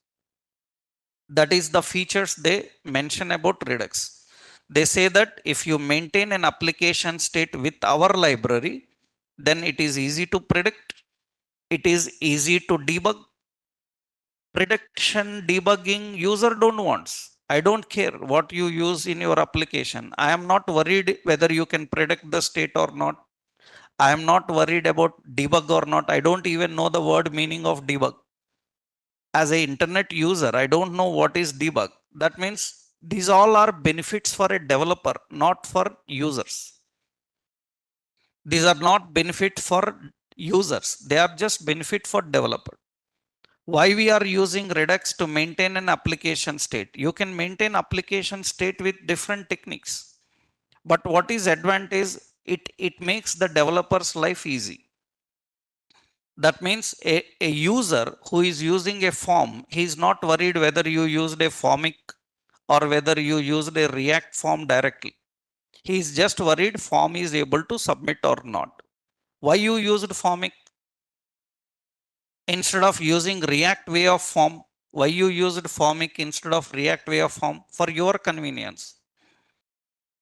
That is the features they mention about Redux. They say that if you maintain an application state with our library, then it is easy to predict. It is easy to debug. Prediction, debugging, user don't wants. I don't care what you use in your application. I am not worried whether you can predict the state or not. I am not worried about debug or not. I don't even know the word meaning of debug. As an internet user, I don't know what is debug. That means these all are benefits for a developer, not for users. These are not benefit for users. They are just benefit for developer. Why we are using Redux to maintain an application state? You can maintain application state with different techniques. But what is advantage? It makes the developer's life easy. That means a user who is using a form, he is not worried whether you used a formic or whether you used a React form directly. He is just worried form is able to submit or not. Why you used formic instead of using React way of form? Why you used formic instead of React way of form? For your convenience.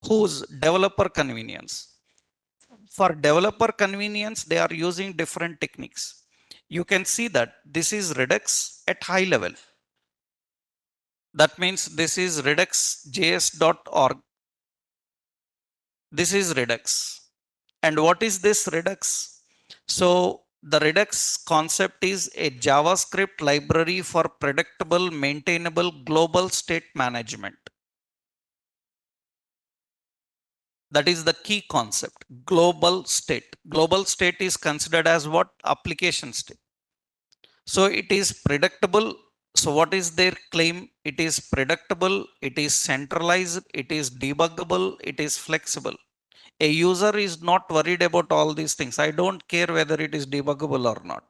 Whose? Developer convenience. For developer convenience, they are using different techniques. You can see that this is Redux at high level. That means this is redux.js.org. This is Redux. And what is this Redux? So the Redux concept is a JavaScript library for predictable, maintainable global state management. That is the key concept. Global state. Global state is considered as what? Application state. So it is predictable. So what is their claim? It is predictable, it is centralized, it is debuggable, it is flexible. A user is not worried about all these things. I don't care whether it is debuggable or not.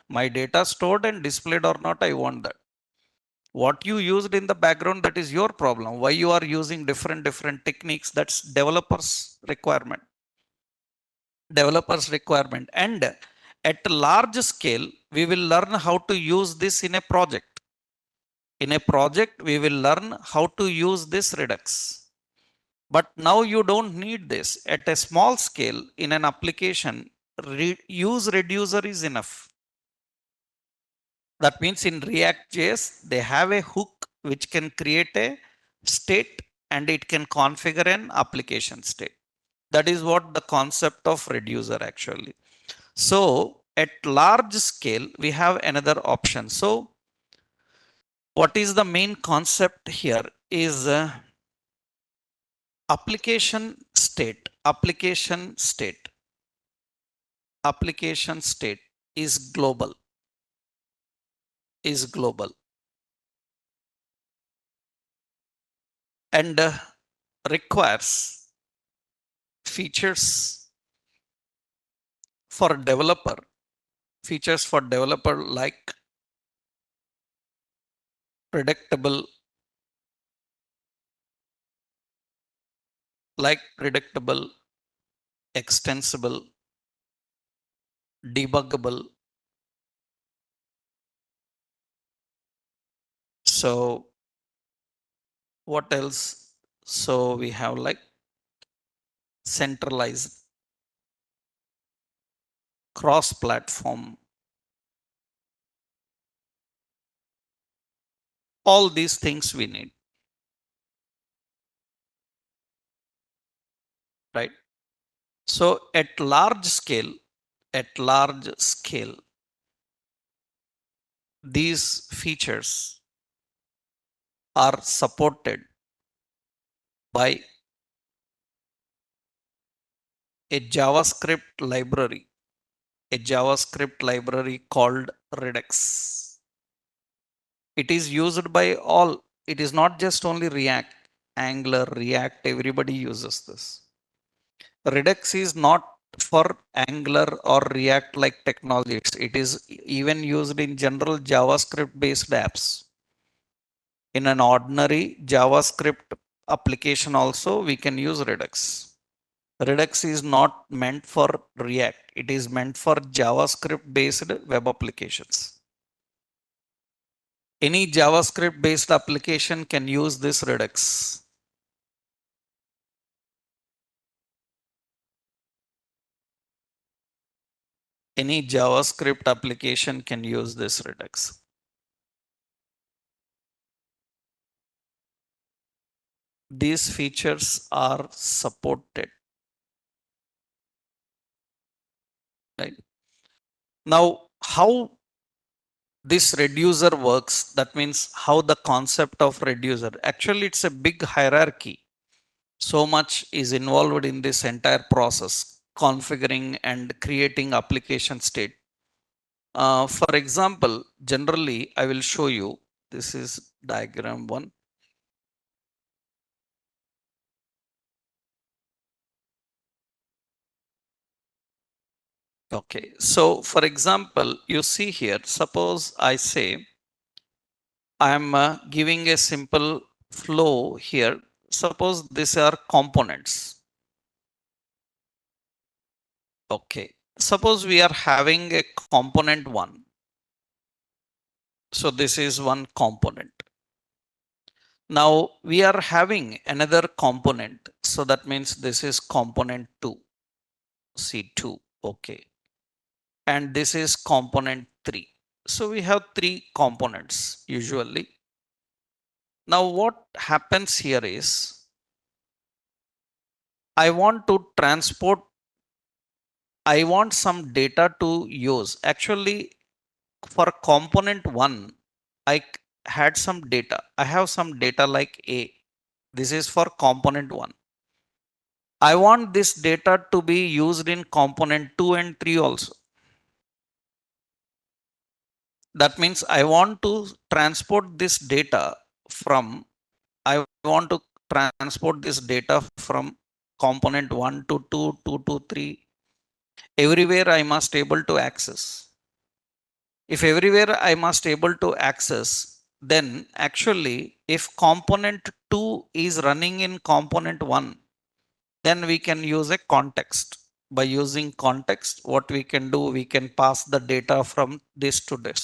My data stored and displayed or not, I want that. What you used in the background, that is your problem. Why you are using different techniques, that's developers requirement. Developers requirement. And at large scale, we will learn how to use this in a project. In a project, we will learn how to use this Redux. But now you don't need this. At a small scale, in an application, useReducer is enough. That means in React.js, they have a hook which can create a state and it can configure an application state. That is what the concept of reducer actually. So at large scale, we have another option. So what is the main concept here is application state. Application state is global, and requires features for developer, like predictable, extensible, debuggable. So what else? So we have like centralized, cross platform. All these things we need, right? So at large scale, these features are supported by a JavaScript library called Redux. It is used by all. It is not just only React, Angular, React, everybody uses this. Redux is not for Angular or React like technologies. It is even used in general JavaScript based apps. In an ordinary JavaScript application also, we can use Redux. Redux is not meant for React. It is meant for JavaScript based web applications. Any JavaScript based application can use this Redux. Any JavaScript application can use this Redux. These features are supported. Right. Now, how this reducer works, that means how the concept of reducer, actually it's a big hierarchy. So much is involved in this entire process, configuring and creating application state. For example, generally, I will show you, this is diagram 1. Okay, so for example, you see here, suppose I say, I'm giving a simple flow here. Suppose these are components. Okay, suppose we are having a component 1. So this is one component. Now we are having another component. So that means this is component 2, C2. Okay. And this is component 3. So we have 3 components usually. Now what happens here is I want to transport, I want some data to use. Actually, for component 1, I had some data. I have some data like A. This is for component 1. I want this data to be used in component 2 and 3 also. That means I want to transport this data from, I want to transport this data from component 1 to 2, 2 to 3. Everywhere I must able to access. If everywhere I must able to access, then actually if component 2 is running in component 1, then we can use a context. By using context, what we can do, we can pass the data from this to this.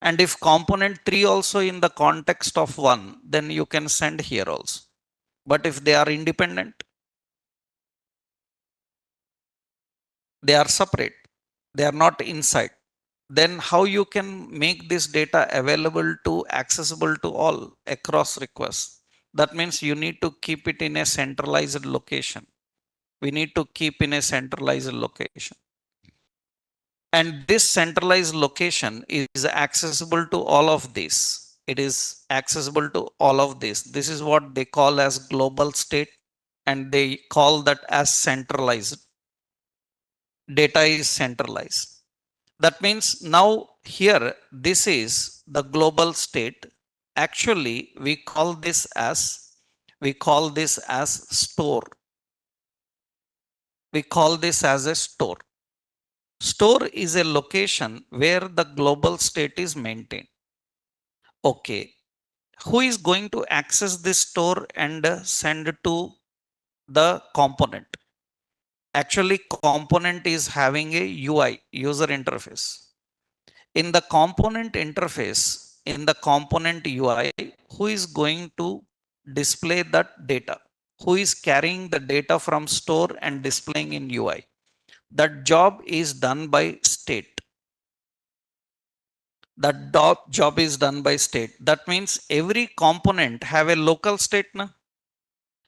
And if component 3 also in the context of 1, then you can send here also. But if they are independent, they are separate, they are not inside, then how you can make this data available to accessible to all across requests? That means you need to keep it in a centralized location. We need to keep in a centralized location. And this centralized location is accessible to all of this. It is accessible to all of this. This is what they call as global state, and they call that as centralized. Data is centralized. That means now here, this is the global state. Actually, we call this as store. We call this as a store. Store is a location where the global state is maintained. Okay. Who is going to access this store and send to the component? Actually, component is having a UI, user interface. In the component interface, in the component UI, who is going to display that data? Who is carrying the data from store and displaying in UI? That job is done by state. That job is done by state. That means every component have a local state. Na?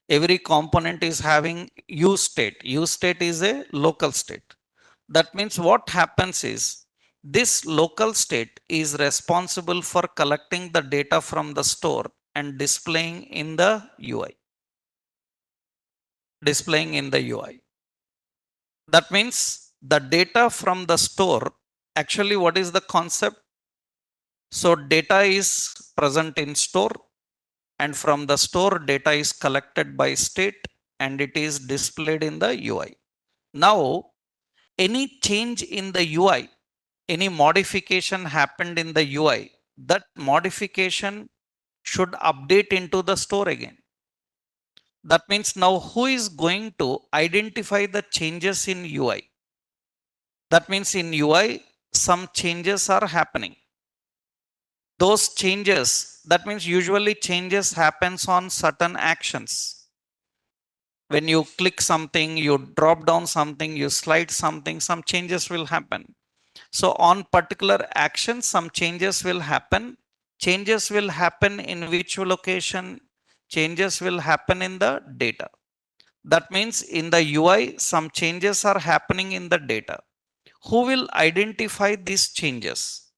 Every component is having use state. Use state is a local state. That means what happens is this local state is responsible for collecting the data from the store and displaying in the UI. Displaying in the UI. That means the data from the store, actually what is the concept? So data is present in store, and from the store data is collected by state and it is displayed in the UI. Now, any change in the UI, any modification happened in the UI, that modification should update into the store again. That means now who is going to identify the changes in UI? That means in UI, some changes are happening. Those changes, that means usually changes happens on certain actions. When you click something, you drop down something, you slide something, some changes will happen. So on particular action, some changes will happen. Changes will happen in which location? Changes will happen in the data. That means in the UI, some changes are happening in the data. Who will identify these changes?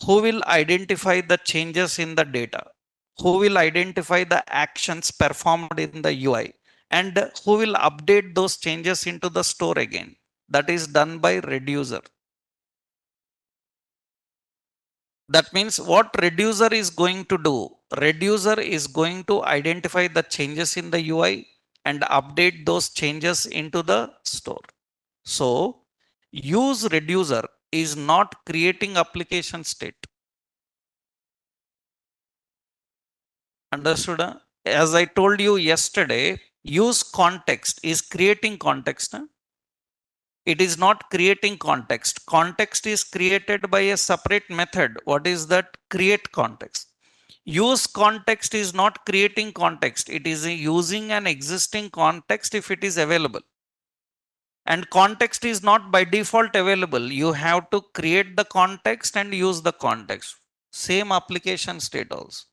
Who will identify the changes in the data? Who will identify the actions performed in the UI? And who will update those changes into the store again? That is done by reducer. That means what reducer is going to do? Reducer is going to identify the changes in the UI and update those changes into the store. So use reducer is not creating application state. Understood? As I told you yesterday, use context is creating context. It is not creating context. Context is created by a separate method. What is that? Create context. Use context is not creating context. It is using an existing context if it is available. And context is not by default available. You have to create the context and use the context. Same application state also.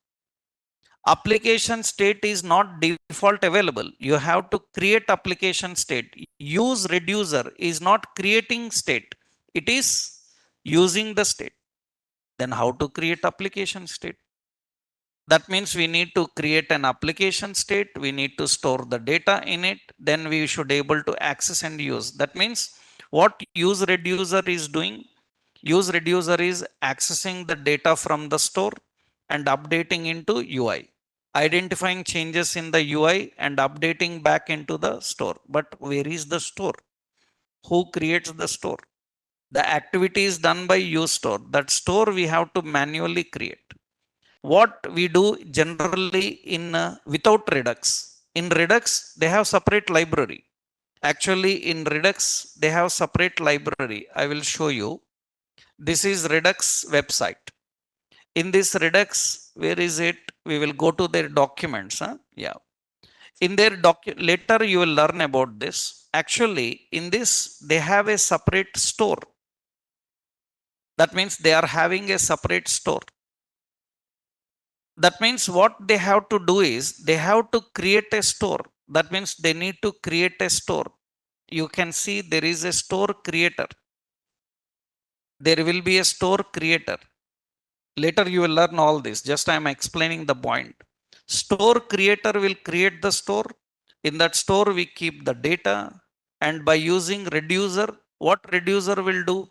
Application state is not default available. You have to create application state. Use reducer is not creating state. It is using the state. Then how to create application state? That means we need to create an application state. We need to store the data in it. Then we should able to access and use. That means what useReducer is doing, useReducer is accessing the data from the store and updating into UI, identifying changes in the UI and updating back into the store. But where is the store? Who creates the store? The activity is done by useStore. That store we have to manually create. What we do generally in without Redux. In Redux, they have separate library. Actually, in Redux, they have separate library. I will show you. This is Redux website. In this Redux, where is it? We will go to their documents. Huh? Yeah. In their later you will learn about this. Actually, in this, they have a separate store. That means they are having a separate store. That means what they have to do is they have to create a store. That means they need to create a store. You can see there is a store creator. There will be a store creator. Later you will learn all this. Just I am explaining the point. Store creator will create the store. In that store we keep the data, and by using reducer, what reducer will do?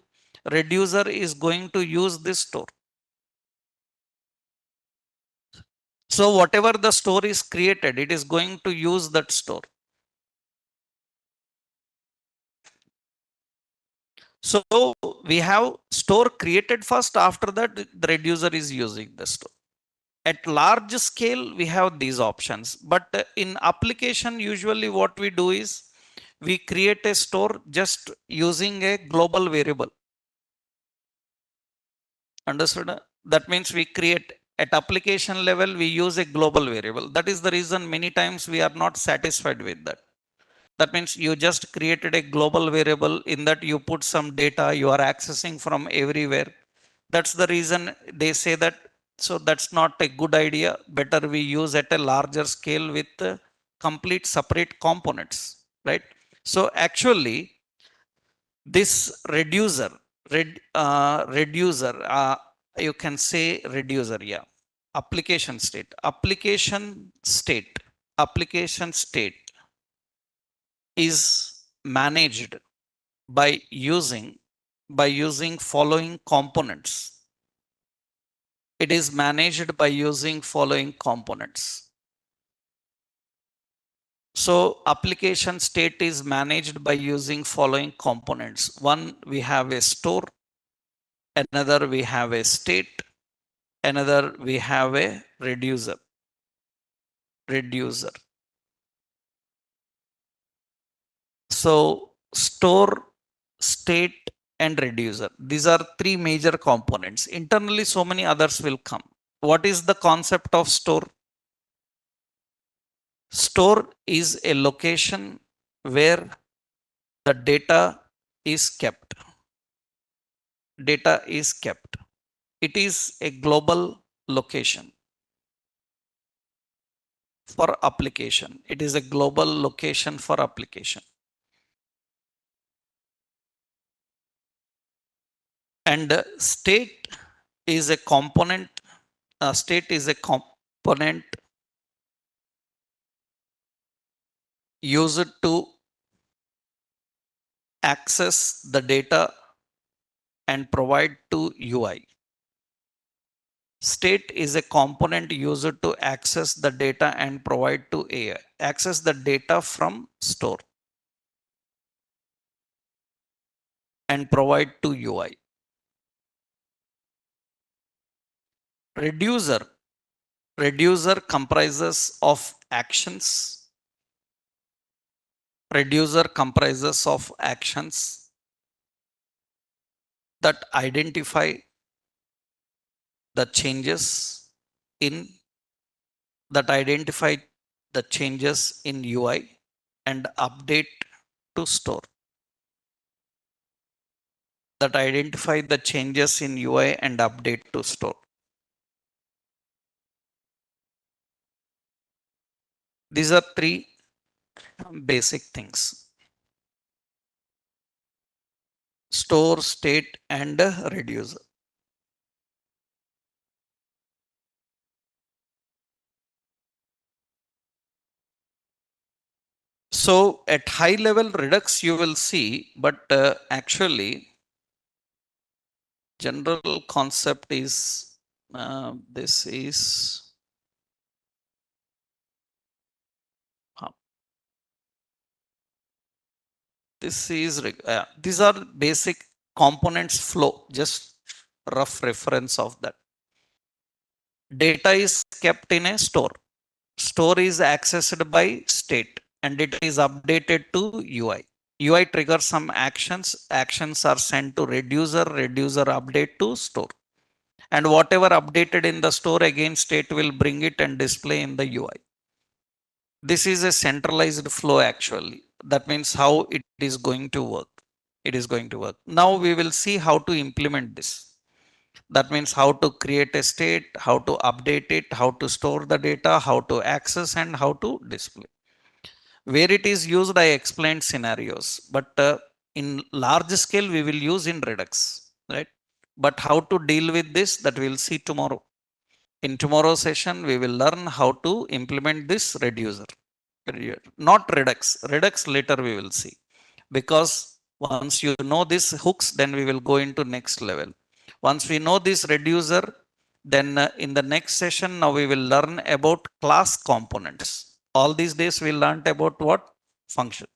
Reducer is going to use this store. So whatever the store is created, it is going to use that store. So we have store created first, after that the reducer is using the store. At large scale, we have these options, but in application, usually what we do is we create a store just using a global variable. Understood? That means we create at application level, we use a global variable. That is the reason many times we are not satisfied with that. That means you just created a global variable, in that you put some data you are accessing from everywhere. That's the reason they say that. So that's not a good idea. Better we use at a larger scale with complete separate components, right? So actually, this reducer, you can say reducer, yeah. Application state is managed by using following components. It is managed by using following components. So application state is managed by using following components. One, we have a store. Another, we have a state. Another, we have a reducer. So store, state, and reducer. These are three major components. Internally, so many others will come. What is the concept of store? Store is a location where the data is kept. Data is kept. It is a global location for application. It is a global location for application. And state is a component. State is a component used to access the data and provide to UI. State is a component used to access the data and provide to AI. Access the data from store and provide to UI. Reducer. Reducer comprises of actions. Reducer comprises of actions that identify the changes in UI and update to store. That identify the changes in UI and update to store. These are three basic things: store, state, and, uh, reducer. So at high level Redux you will see, but actually general concept is this is these are basic components flow, just rough reference of that. Data is kept in a store. Store is accessed by state and it is updated to UI. UI triggers some actions. Actions are sent to reducer. Reducer update to store. And whatever updated in the store, again state will bring it and display in the UI. This is a centralized flow actually. That means how it is going to work. It is going to work. Now we will see how to implement this. That means how to create a state, how to update it, how to store the data, how to access, and how to display. Where it is used, I explained scenarios, but in large scale, we will use in Redux, right? But how to deal with this, that we'll see tomorrow. In tomorrow's session, we will learn how to implement this reducer. Not Redux. Redux later we will see. Because once you know these hooks, then we will go into next level. Once we know this reducer, then in the next session, now we will learn about class components. All these days we learned about what? Function.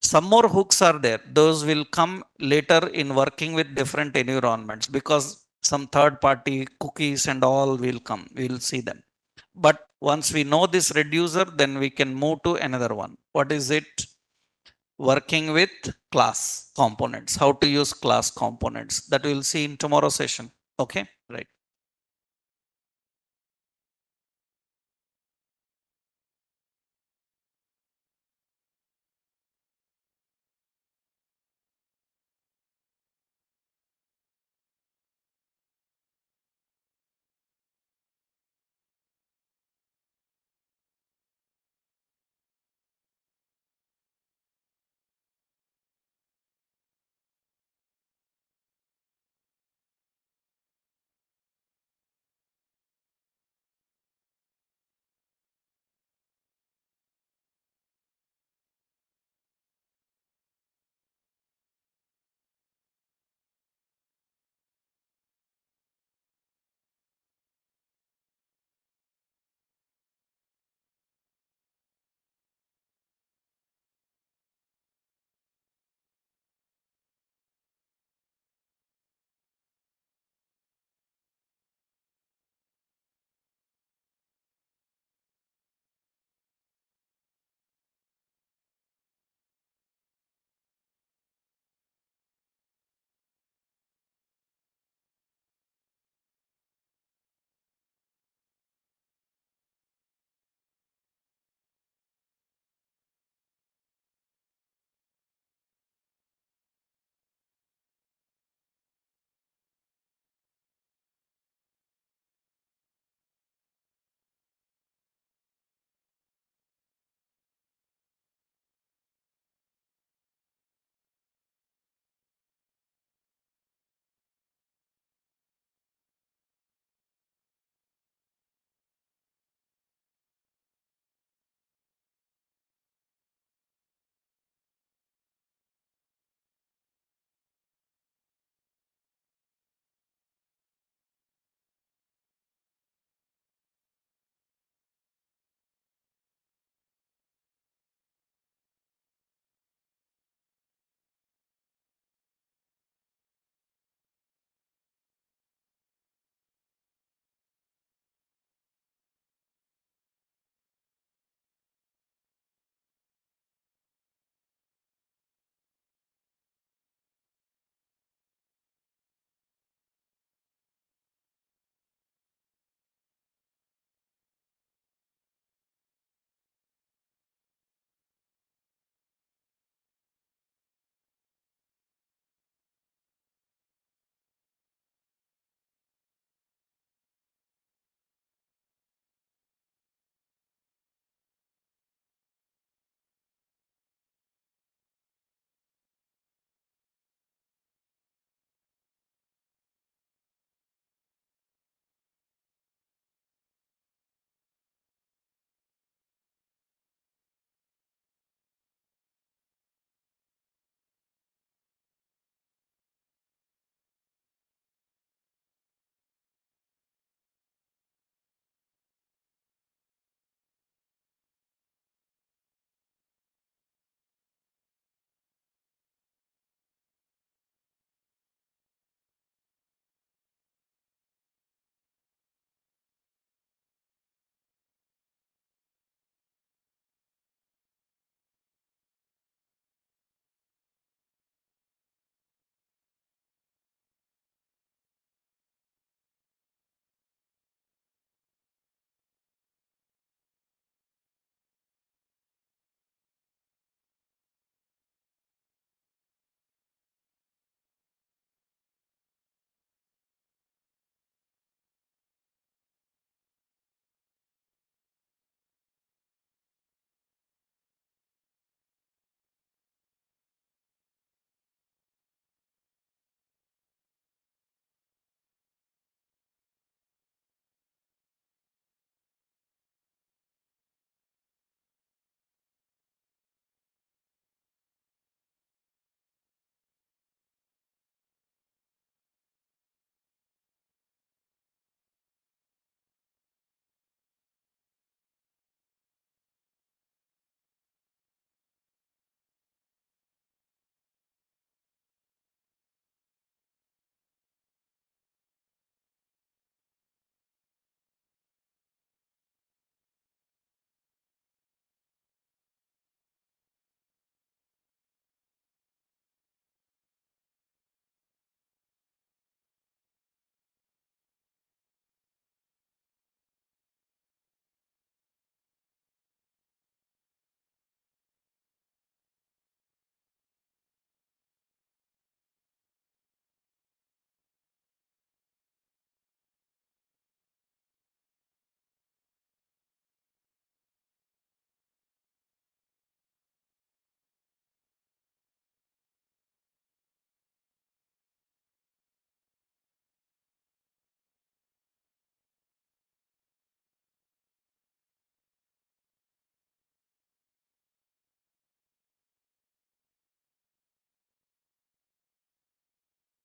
Some more hooks are there. Those will come later in working with different environments because some third party cookies and all will come. We'll see them. But once we know this reducer, then we can move to another one. What is it? Working with class components. How to use class components. That we'll see in tomorrow's session. Okay.